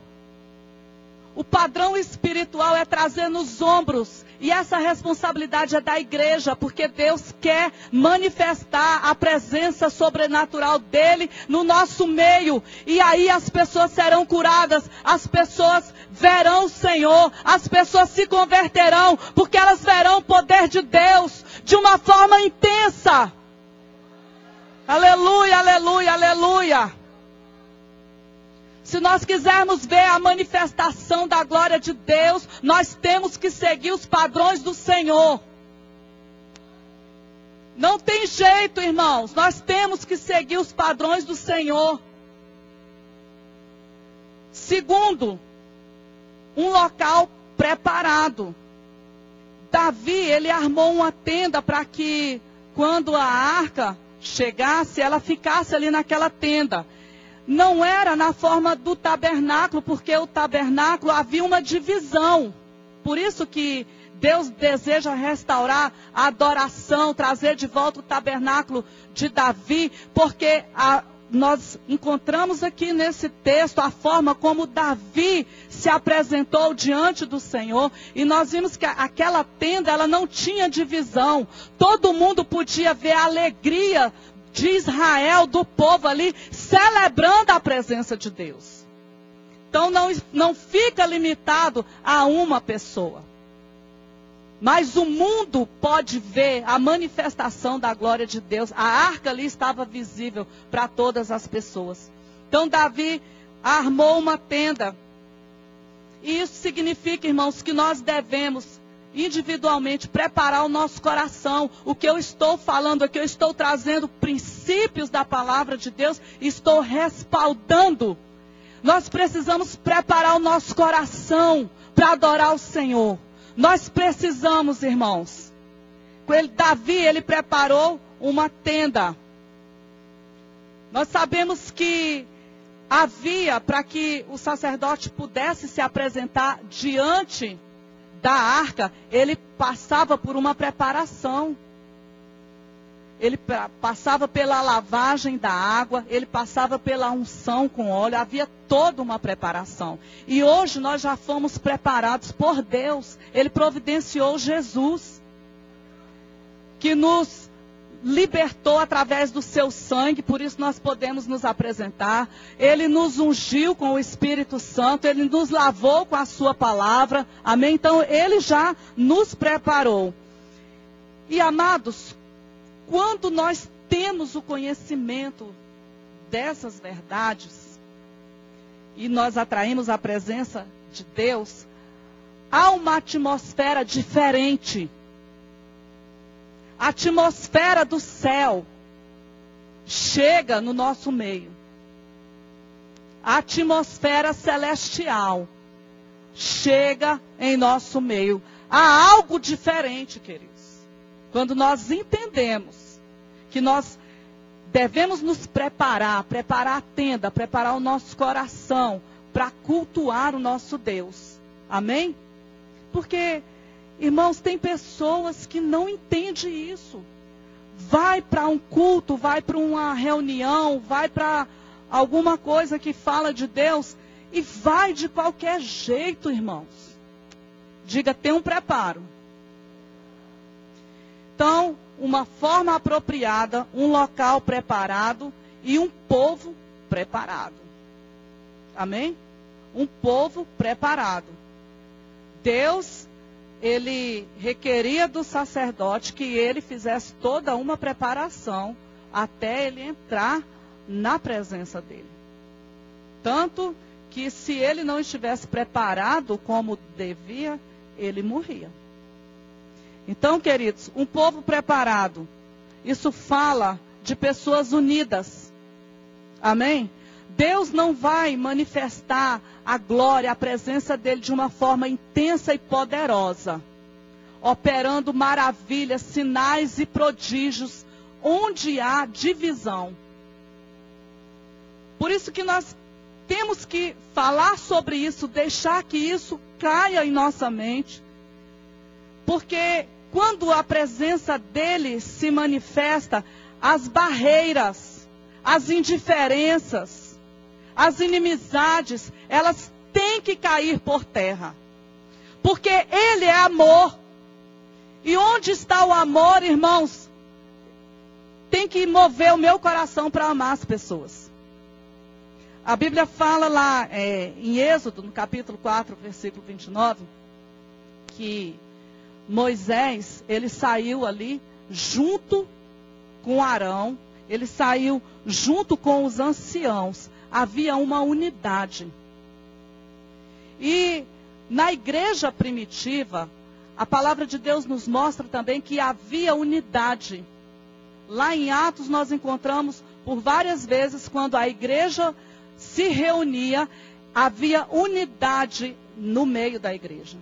O padrão espiritual é trazer nos ombros. E essa responsabilidade é da igreja, porque Deus quer manifestar a presença sobrenatural dele no nosso meio. E aí as pessoas serão curadas, as pessoas verão o Senhor, as pessoas se converterão, porque elas verão o poder de Deus de uma forma intensa. Aleluia, aleluia, aleluia. Se nós quisermos ver a manifestação da glória de Deus, nós temos que seguir os padrões do Senhor. Não tem jeito, irmãos. Nós temos que seguir os padrões do Senhor. Segundo, um local preparado. Davi, ele armou uma tenda para que, quando a arca chegasse, ela ficasse ali naquela tenda. não era na forma do tabernáculo, porque o tabernáculo havia uma divisão. Por isso que Deus deseja restaurar a adoração, trazer de volta o tabernáculo de Davi, porque nós encontramos aqui nesse texto a forma como Davi se apresentou diante do Senhor, e nós vimos que aquela tenda, ela não tinha divisão. Todo mundo podia ver a alegria de Israel, do povo ali, celebrando a presença de Deus. Então não fica limitado a uma pessoa. Mas o mundo pode ver a manifestação da glória de Deus. A arca ali estava visível para todas as pessoas. Então Davi armou uma tenda. E isso significa, irmãos, que nós devemos individualmente preparar o nosso coração. O que eu estou falando aqui, eu estou trazendo princípios da palavra de Deus, estou respaldando. Nós precisamos preparar o nosso coração para adorar o Senhor. Nós precisamos, irmãos. Davi, ele preparou uma tenda. Nós sabemos que havia, para que o sacerdote pudesse se apresentar diante da arca, ele passava por uma preparação. Ele passava pela lavagem da água, ele passava pela unção com óleo, havia toda uma preparação. E hoje nós já fomos preparados por Deus. Ele providenciou Jesus, que nos libertou através do seu sangue, por isso nós podemos nos apresentar. Ele nos ungiu com o Espírito Santo, ele nos lavou com a sua palavra, amém? Então ele já nos preparou. E amados, quando nós temos o conhecimento dessas verdades, e nós atraímos a presença de Deus, há uma atmosfera diferente. A atmosfera do céu chega no nosso meio. A atmosfera celestial chega em nosso meio. Há algo diferente, queridos. Quando nós entendemos que nós devemos nos preparar a tenda, preparar o nosso coração para cultuar o nosso Deus. Amém? Porque, irmãos, tem pessoas que não entendem isso. Vai para um culto, vai para uma reunião, vai para alguma coisa que fala de Deus e vai de qualquer jeito, irmãos. Diga, tem um preparo. Então, uma forma apropriada, um local preparado e um povo preparado. Amém? Um povo preparado. Deus, ele requeria do sacerdote que ele fizesse toda uma preparação até ele entrar na presença dele. Tanto que se ele não estivesse preparado como devia, ele morria. Então, queridos, um povo preparado, isso fala de pessoas unidas. Amém? Deus não vai manifestar a glória, a presença dele de uma forma intensa e poderosa, operando maravilhas, sinais e prodígios, onde há divisão. Por isso que nós temos que falar sobre isso, deixar que isso caia em nossa mente, porque quando a presença dele se manifesta, as barreiras, as indiferenças, as inimizades, elas têm que cair por terra. Porque ele é amor. E onde está o amor, irmãos? Tem que mover o meu coração para amar as pessoas. A Bíblia fala lá em Êxodo, no capítulo 4, versículo 29, que Moisés, ele saiu ali junto com Arão, ele saiu junto com os anciãos. Havia uma unidade. E na igreja primitiva, a palavra de Deus nos mostra também que havia unidade. Lá em Atos nós encontramos por várias vezes, quando a igreja se reunia, havia unidade no meio da igreja.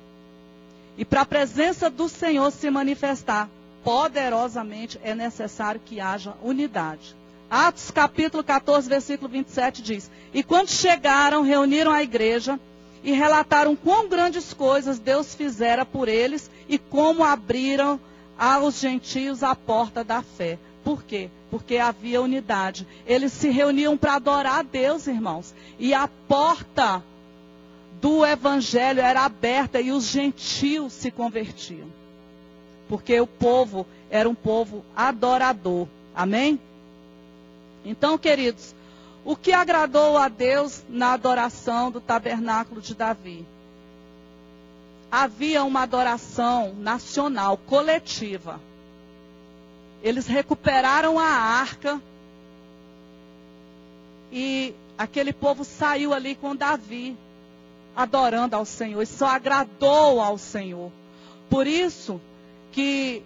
E para a presença do Senhor se manifestar poderosamente, é necessário que haja unidade. Atos capítulo 14, versículo 27 diz: E quando chegaram, reuniram a igreja e relataram quão grandes coisas Deus fizera por eles e como abriram aos gentios a porta da fé. Por quê? Porque havia unidade. Eles se reuniam para adorar a Deus, irmãos. E a porta do evangelho era aberta e os gentios se convertiam. Porque o povo era um povo adorador. Amém? Então, queridos, o que agradou a Deus na adoração do tabernáculo de Davi? Havia uma adoração nacional, coletiva. Eles recuperaram a arca e aquele povo saiu ali com Davi, adorando ao Senhor. Isso agradou ao Senhor. Por isso que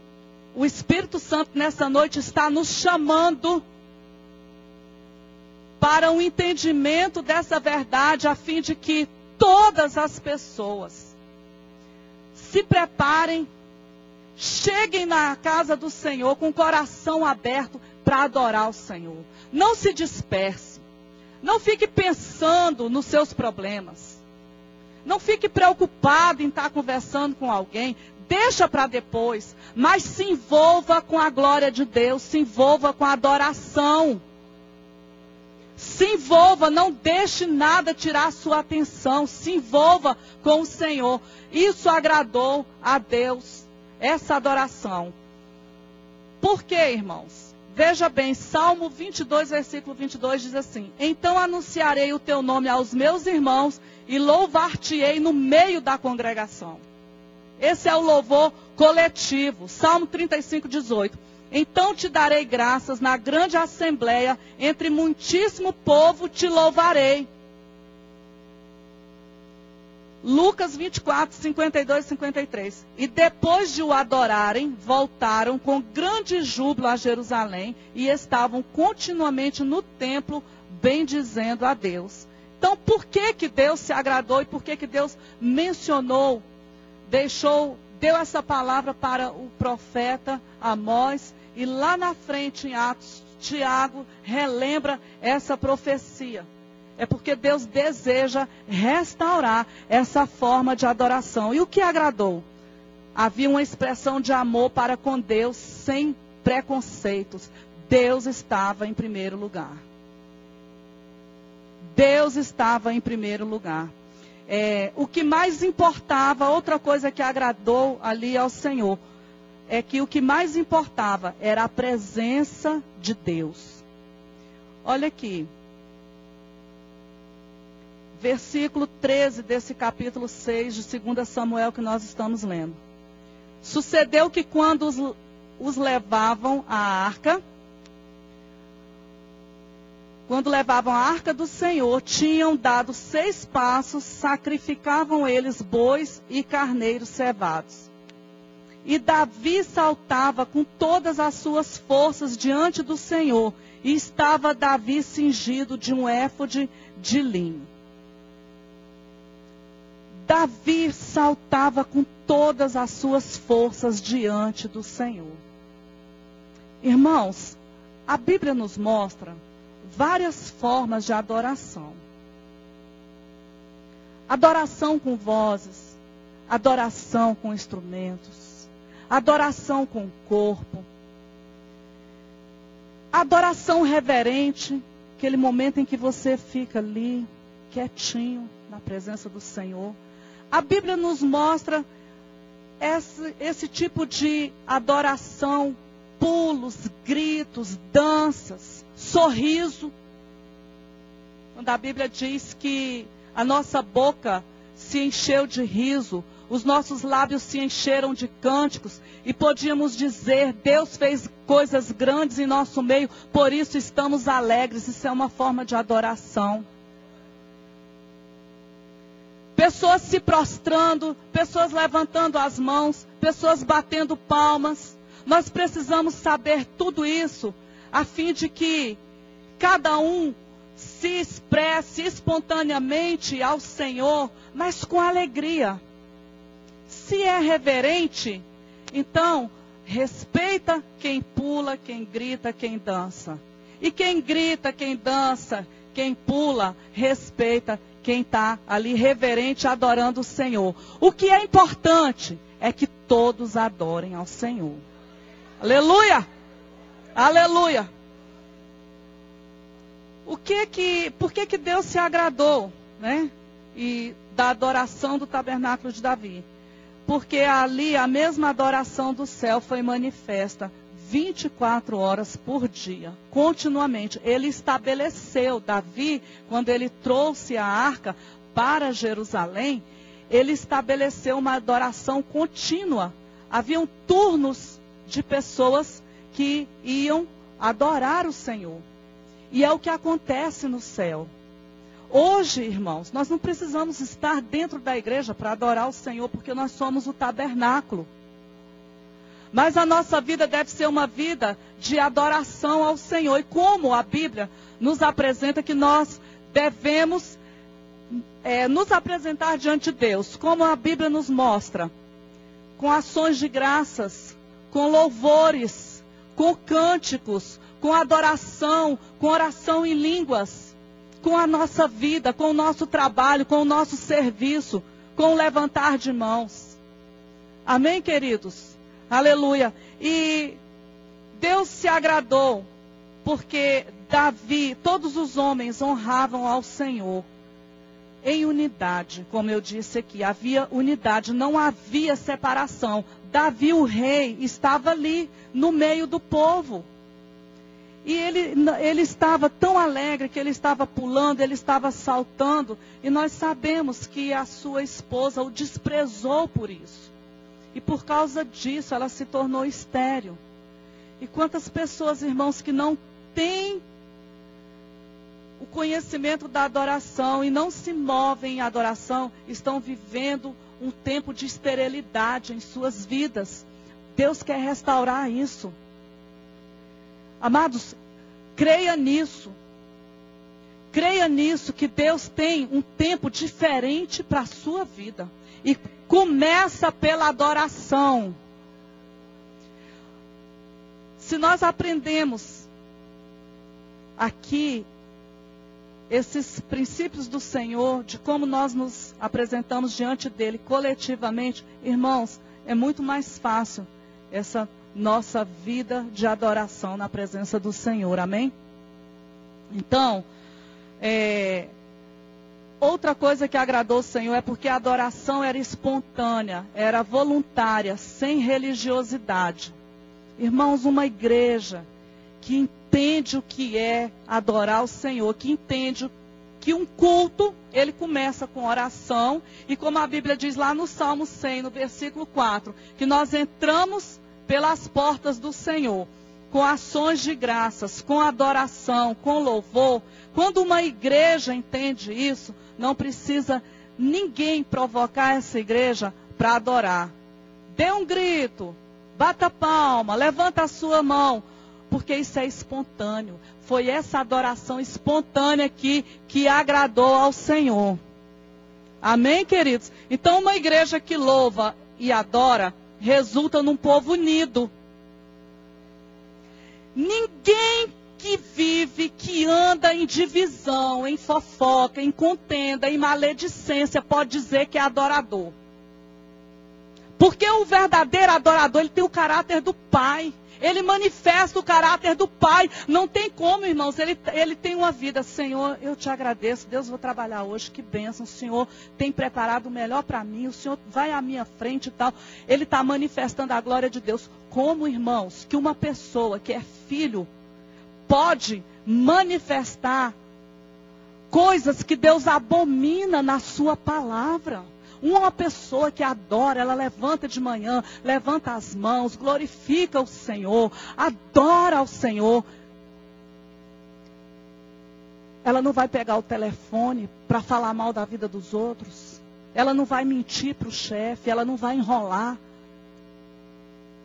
o Espírito Santo nessa noite está nos chamando para um entendimento dessa verdade, a fim de que todas as pessoas se preparem, cheguem na casa do Senhor com o coração aberto para adorar o Senhor. Não se disperse. Não fique pensando nos seus problemas. Não fique preocupado em estar conversando com alguém. Deixa para depois. Mas se envolva com a glória de Deus. Se envolva com a adoração. Se envolva, não deixe nada tirar a sua atenção. Se envolva com o Senhor. Isso agradou a Deus, essa adoração. Por quê, irmãos? Veja bem, Salmo 22, versículo 22 diz assim: Então anunciarei o teu nome aos meus irmãos e louvar-te-ei no meio da congregação. Esse é o louvor coletivo. Salmo 35, 18. Então te darei graças na grande assembleia, entre muitíssimo povo te louvarei. Lucas 24, 52 e 53. E depois de o adorarem, voltaram com grande júbilo a Jerusalém e estavam continuamente no templo, bendizendo a Deus. Então, por que Deus se agradou e por que Deus mencionou, deu essa palavra para o profeta Amós? E lá na frente, em Atos, Tiago relembra essa profecia. É porque Deus deseja restaurar essa forma de adoração. E o que agradou? Havia uma expressão de amor para com Deus sem preconceitos. Deus estava em primeiro lugar. Deus estava em primeiro lugar. O que mais importava, outra coisa que agradou ali ao Senhor, é que o que mais importava era a presença de Deus. Olha aqui. Versículo 13 desse capítulo 6 de 2 Samuel que nós estamos lendo. Sucedeu que quando os levavam à arca, do Senhor, tinham dado 6 passos, sacrificavam eles bois e carneiros cevados. E Davi saltava com todas as suas forças diante do Senhor, e estava Davi cingido de um éfode de linho. Davi saltava com todas as suas forças diante do Senhor. Irmãos, a Bíblia nos mostra várias formas de adoração. Adoração com vozes, adoração com instrumentos, adoração com o corpo, adoração reverente, aquele momento em que você fica ali, quietinho, na presença do Senhor. A Bíblia nos mostra esse tipo de adoração, pulos, gritos, danças, sorriso. Quando a Bíblia diz que a nossa boca se encheu de riso, os nossos lábios se encheram de cânticos, e podíamos dizer: Deus fez coisas grandes em nosso meio, por isso estamos alegres. Isso é uma forma de adoração. Pessoas se prostrando, pessoas levantando as mãos, pessoas batendo palmas. Nós precisamos saber tudo isso, a fim de que cada um se expresse espontaneamente ao Senhor, mas com alegria. Se é reverente, então respeita quem pula, quem grita, quem dança. E quem grita, quem dança, quem pula, respeita quem está ali reverente adorando o Senhor. O que é importante é que todos adorem ao Senhor. Aleluia! Aleluia! Por que Deus se agradou, né? E da adoração do tabernáculo de Davi? Porque ali a mesma adoração do céu foi manifesta 24 horas por dia, continuamente. Ele estabeleceu, Davi, quando ele trouxe a arca para Jerusalém, ele estabeleceu uma adoração contínua. Haviam turnos de pessoas que iam adorar o Senhor. E é o que acontece no céu. Hoje, irmãos, nós não precisamos estar dentro da igreja para adorar o Senhor, porque nós somos o tabernáculo. Mas a nossa vida deve ser uma vida de adoração ao Senhor. E como a Bíblia nos apresenta que nós devemos nos apresentar diante de Deus, como a Bíblia nos mostra, com ações de graças, com louvores, com cânticos, com adoração, com oração em línguas, com a nossa vida, com o nosso trabalho, com o nosso serviço, com o levantar de mãos. Amém, queridos? Aleluia. E Deus se agradou, porque Davi, todos os homens honravam ao Senhor em unidade, como eu disse aqui. Havia unidade, não havia separação. Davi, o rei, estava ali no meio do povo. E ele estava tão alegre que ele estava pulando, ele estava saltando. E nós sabemos que a sua esposa o desprezou por isso. E por causa disso ela se tornou estéril. E quantas pessoas, irmãos, que não têm o conhecimento da adoração e não se movem em adoração, estão vivendo um tempo de esterilidade em suas vidas. Deus quer restaurar isso. Amados, creia nisso. Creia nisso, que Deus tem um tempo diferente para a sua vida. E começa pela adoração. Se nós aprendemos aqui esses princípios do Senhor, de como nós nos apresentamos diante dele coletivamente, irmãos, é muito mais fácil essa nossa vida de adoração na presença do Senhor, amém? Então, outra coisa que agradou o Senhor é porque a adoração era espontânea, era voluntária, sem religiosidade. Irmãos, uma igreja que entende o que é adorar o Senhor, que entende que um culto, ele começa com oração, e como a Bíblia diz lá no Salmo 100, no versículo 4, que nós entramos pelas portas do Senhor, com ações de graças, com adoração, com louvor. Quando uma igreja entende isso, não precisa ninguém provocar essa igreja para adorar. Dê um grito, bata a palma, levanta a sua mão, porque isso é espontâneo. Foi essa adoração espontânea aqui que agradou ao Senhor. Amém, queridos? Então, uma igreja que louva e adora resulta num povo unido. Ninguém que vive, que anda em divisão, em fofoca, em contenda, em maledicência, pode dizer que é adorador. Porque o verdadeiro adorador, ele tem o caráter do Pai. Ele manifesta o caráter do Pai. Não tem como, irmãos. Ele tem uma vida. Senhor, eu te agradeço. Deus, vou trabalhar hoje. Que bênção. O Senhor tem preparado o melhor para mim. O Senhor vai à minha frente e tal. Ele está manifestando a glória de Deus. Como, irmãos, que uma pessoa que é filho pode manifestar coisas que Deus abomina na sua palavra? Uma pessoa que adora, ela levanta de manhã, levanta as mãos, glorifica o Senhor, adora ao Senhor. Ela não vai pegar o telefone para falar mal da vida dos outros. Ela não vai mentir para o chefe, ela não vai enrolar.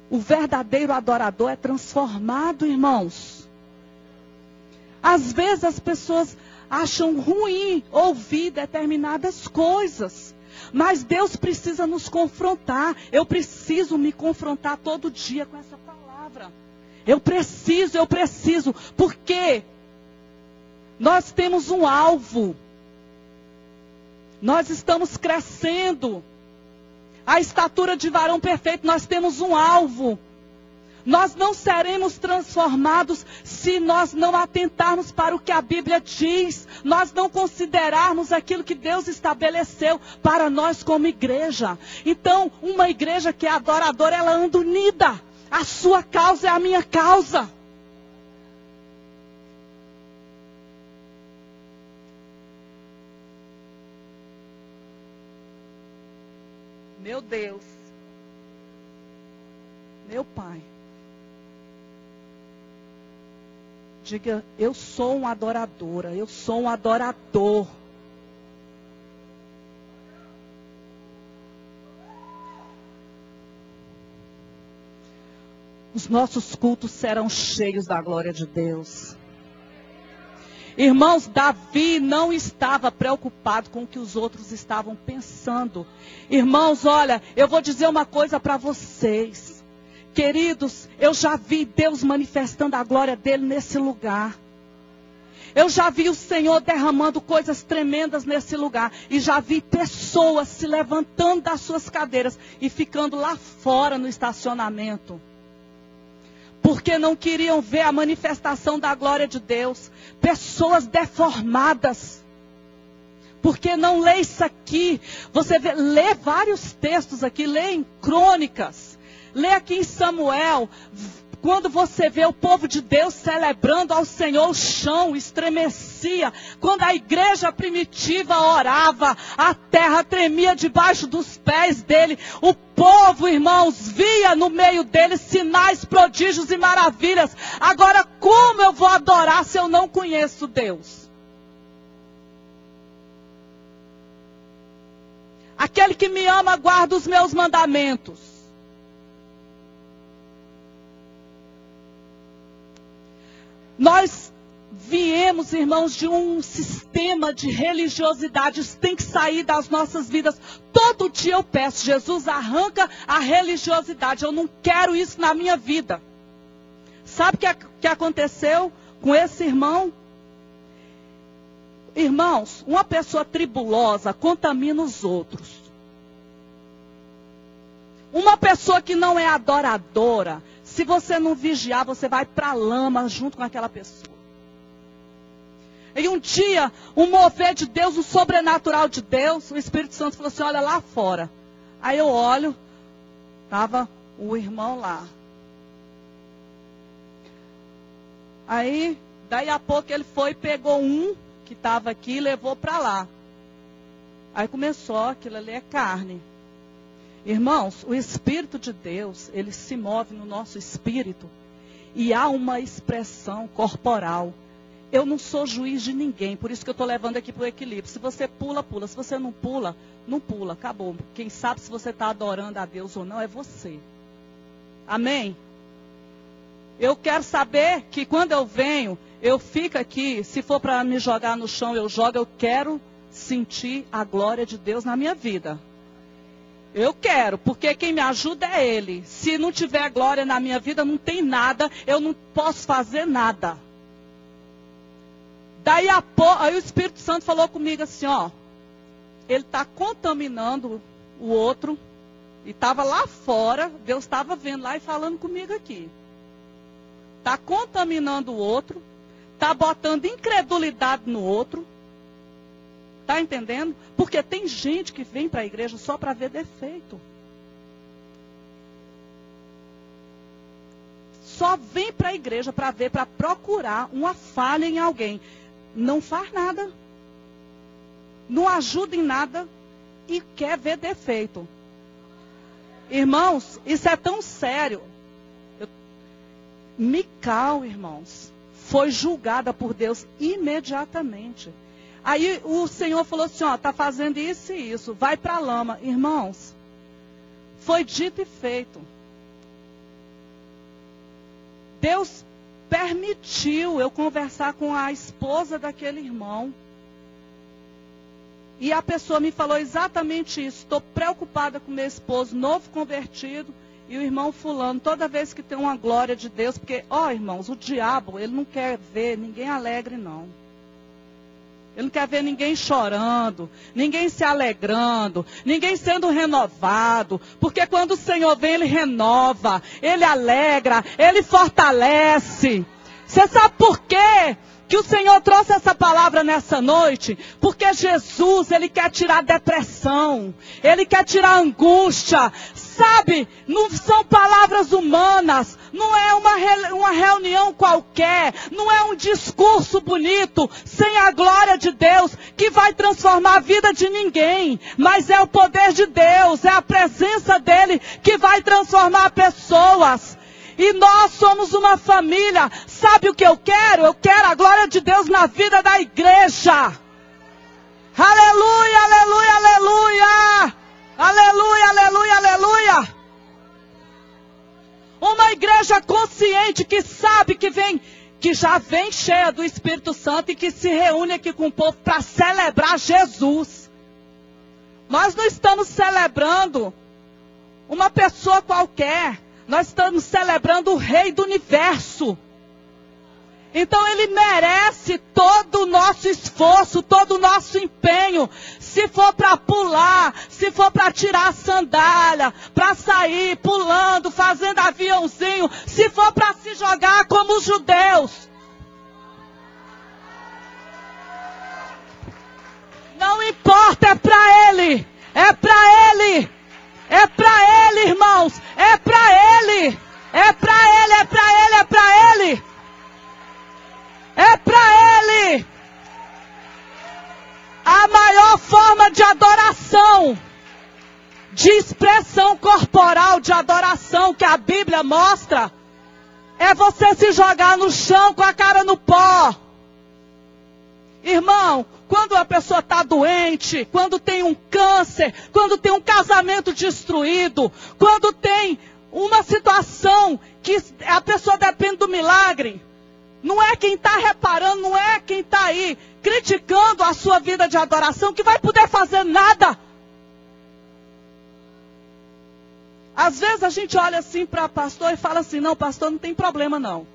O verdadeiro adorador é transformado, irmãos. Às vezes as pessoas acham ruim ouvir determinadas coisas. Mas Deus precisa nos confrontar. Eu preciso me confrontar todo dia com essa palavra. Eu preciso, porque nós temos um alvo. Nós estamos crescendo. A estatura de varão perfeito, nós temos um alvo. Nós não seremos transformados se nós não atentarmos para o que a Bíblia diz. Nós não considerarmos aquilo que Deus estabeleceu para nós como igreja. Então, uma igreja que é adoradora, ela anda unida. A sua causa é a minha causa. Meu Deus. Meu Pai. Diga, eu sou uma adoradora, eu sou um adorador. Os nossos cultos serão cheios da glória de Deus. Irmãos, Davi não estava preocupado com o que os outros estavam pensando. Irmãos, olha, eu vou dizer uma coisa para vocês. Queridos, eu já vi Deus manifestando a glória dele nesse lugar. Eu já vi o Senhor derramando coisas tremendas nesse lugar. E já vi pessoas se levantando das suas cadeiras e ficando lá fora no estacionamento. Porque não queriam ver a manifestação da glória de Deus. Pessoas deformadas. Porque não lê isso aqui. Você lê vários textos aqui, lê em Crônicas. Lê aqui em Samuel, quando você vê o povo de Deus celebrando ao Senhor, o chão estremecia. Quando a igreja primitiva orava, a terra tremia debaixo dos pés dele. O povo, irmãos, via no meio dele sinais, prodígios e maravilhas. Agora, como eu vou adorar se eu não conheço Deus? Aquele que me ama guarda os meus mandamentos. Nós viemos, irmãos, de um sistema de religiosidade. Isso tem que sair das nossas vidas. Todo dia eu peço, Jesus, arranca a religiosidade. Eu não quero isso na minha vida. Sabe o que aconteceu com esse irmão? Irmãos, uma pessoa tribulosa contamina os outros. Uma pessoa que não é adoradora, se você não vigiar, você vai para a lama junto com aquela pessoa. E um dia, um mover de Deus, o sobrenatural de Deus, o Espírito Santo falou assim, olha lá fora. Aí eu olho, estava o irmão lá. Aí, daí a pouco ele foi, pegou um que estava aqui e levou para lá. Aí começou, aquilo ali é carne. Irmãos, o Espírito de Deus, ele se move no nosso espírito e há uma expressão corporal. Eu não sou juiz de ninguém, por isso que eu estou levando aqui para o equilíbrio. Se você pula, pula. Se você não pula, não pula. Acabou. Quem sabe se você está adorando a Deus ou não é você. Amém? Eu quero saber que quando eu venho, eu fico aqui. Se for para me jogar no chão, eu jogo. Eu quero sentir a glória de Deus na minha vida. Eu quero, porque quem me ajuda é Ele. Se não tiver glória na minha vida, não tem nada, eu não posso fazer nada. Daí aí o Espírito Santo falou comigo assim, ó. Ele está contaminando o outro. E estava lá fora, Deus estava vendo lá e falando comigo aqui. Está contaminando o outro. Está botando incredulidade no outro. Está entendendo? Porque tem gente que vem para a igreja só para ver defeito. Só vem para a igreja para ver, para procurar uma falha em alguém. Não faz nada. Não ajuda em nada e quer ver defeito. Irmãos, isso é tão sério. Mical, irmãos, foi julgada por Deus imediatamente. Aí o Senhor falou assim, ó, está fazendo isso e isso, vai para a lama. Irmãos, foi dito e feito. Deus permitiu eu conversar com a esposa daquele irmão. E a pessoa me falou exatamente isso. Estou preocupada com meu esposo novo convertido E o irmão fulano, toda vez que tem uma glória de Deus, porque, irmãos, o diabo, ele não quer ver ninguém alegre, não. Ele não quer ver ninguém chorando, ninguém se alegrando, ninguém sendo renovado. Porque quando o Senhor vem, Ele renova, Ele alegra, Ele fortalece. Você sabe por quê que o Senhor trouxe essa palavra nessa noite? Porque Jesus, Ele quer tirar depressão, Ele quer tirar angústia. Sabe, não são palavras humanas, não é uma reunião qualquer, não é um discurso bonito, sem a glória de Deus, que vai transformar a vida de ninguém. Mas é o poder de Deus, é a presença dEle que vai transformar pessoas. E nós somos uma família. Sabe o que eu quero? Eu quero a glória de Deus na vida da igreja. Aleluia, aleluia, aleluia. Aleluia, aleluia, aleluia. Uma igreja consciente que sabe que já vem cheia do Espírito Santo e que se reúne aqui com o povo para celebrar Jesus. Nós não estamos celebrando uma pessoa qualquer. Nós estamos celebrando o Rei do Universo. Então Ele merece todo o nosso esforço, todo o nosso empenho. Se for para pular, se for para tirar a sandália, para sair pulando, fazendo aviãozinho, se for para se jogar como os judeus. Não importa, é para Ele. É para Ele. É para Ele, irmãos. É para Ele. É para Ele, é para Ele, é para Ele. É para Ele. A maior forma de adoração, de expressão corporal de adoração que a Bíblia mostra, é você se jogar no chão com a cara no pó. Irmão, quando a pessoa está doente, quando tem um câncer, quando tem um casamento destruído, quando tem uma situação que a pessoa depende do milagre, não é quem está reparando, não é quem está aí criticando a sua vida de adoração que vai poder fazer nada. Às vezes a gente olha assim para pastor e fala assim, não, pastor, não tem problema não.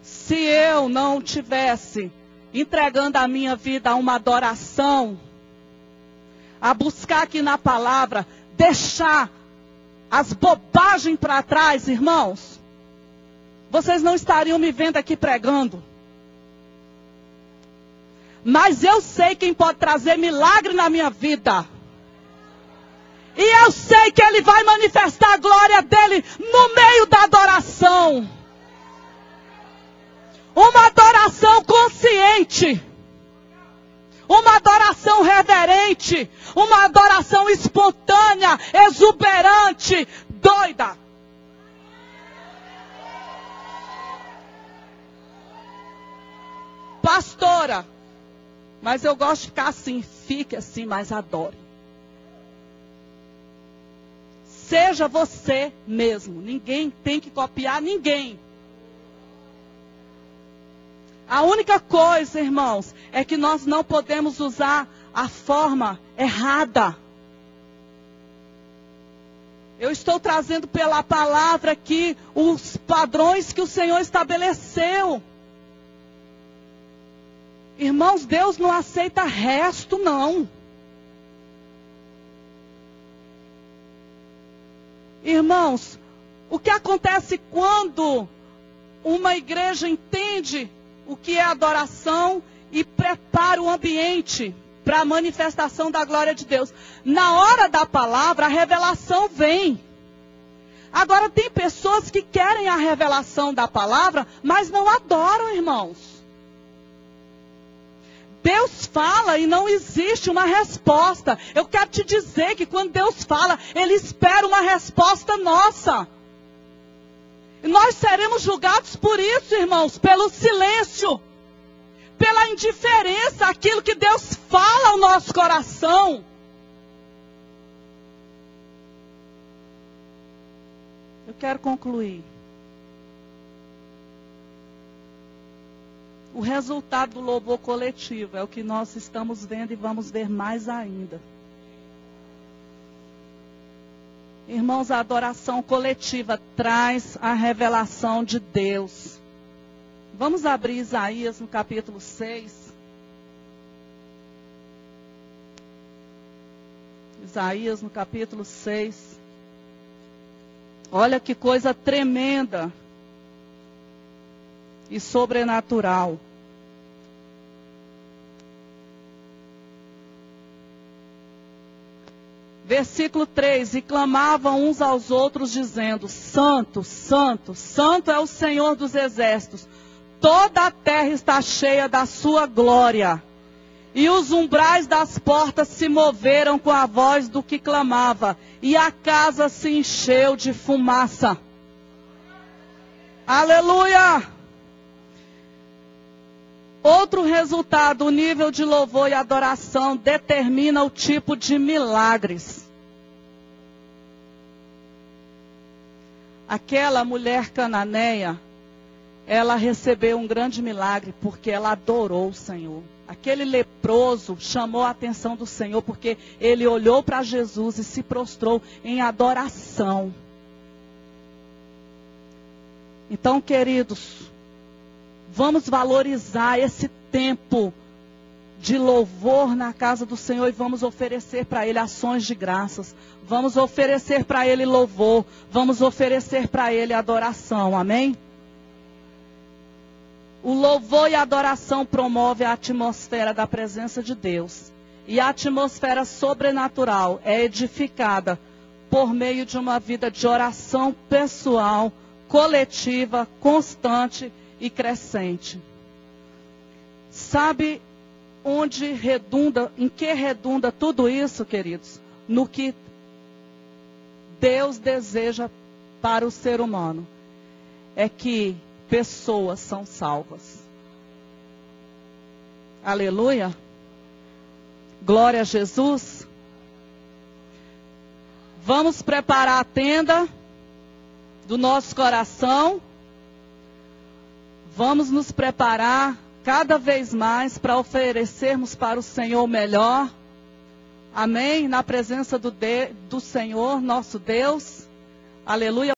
Se eu não tivesse entregando a minha vida a uma adoração, a buscar aqui na palavra, deixar as bobagens para trás, irmãos, vocês não estariam me vendo aqui pregando. Mas eu sei quem pode trazer milagre na minha vida. E eu sei que Ele vai manifestar a glória dEle no meio da adoração. Uma adoração consciente. Uma adoração reverente. Uma adoração espontânea, exuberante, doida. Pastora, mas eu gosto de ficar assim. Fique assim, mas adore. Seja você mesmo. Ninguém tem que copiar ninguém. A única coisa, irmãos, é que nós não podemos usar a forma errada. Eu estou trazendo pela palavra aqui os padrões que o Senhor estabeleceu. Irmãos, Deus não aceita resto, não. Irmãos, o que acontece quando uma igreja entende o que é adoração e prepara o ambiente para a manifestação da glória de Deus? Na hora da palavra, a revelação vem. Agora, tem pessoas que querem a revelação da palavra, mas não adoram, irmãos. Deus fala e não existe uma resposta. Eu quero te dizer que quando Deus fala, Ele espera uma resposta nossa. E nós seremos julgados por isso, irmãos, pelo silêncio, pela indiferença àquilo que Deus fala ao nosso coração. Eu quero concluir. O resultado do louvor coletivo é o que nós estamos vendo e vamos ver mais ainda. Irmãos, a adoração coletiva traz a revelação de Deus. Vamos abrir Isaías no capítulo 6. Isaías no capítulo 6. Olha que coisa tremenda e sobrenatural. Versículo 3, e clamavam uns aos outros, dizendo, Santo, Santo, Santo é o Senhor dos exércitos, toda a terra está cheia da sua glória. E os umbrais das portas se moveram com a voz do que clamava, e a casa se encheu de fumaça. Aleluia! Outro resultado, o nível de louvor e adoração determina o tipo de milagres. Aquela mulher cananeia, ela recebeu um grande milagre porque ela adorou o Senhor. Aquele leproso chamou a atenção do Senhor porque ele olhou para Jesus e se prostrou em adoração. Então, queridos, vamos valorizar esse tempo de louvor na casa do Senhor e vamos oferecer para Ele ações de graças. Vamos oferecer para Ele louvor. Vamos oferecer para Ele adoração. Amém? O louvor e a adoração promove a atmosfera da presença de Deus. E a atmosfera sobrenatural é edificada por meio de uma vida de oração pessoal, coletiva, constante e crescente. Sabe onde redunda, em que redunda tudo isso, queridos? No que Deus deseja para o ser humano. É que pessoas são salvas. Aleluia. Glória a Jesus. Vamos preparar a tenda do nosso coração. Vamos nos preparar cada vez mais para oferecermos para o Senhor o melhor. Amém? Na presença do Senhor, nosso Deus. Aleluia.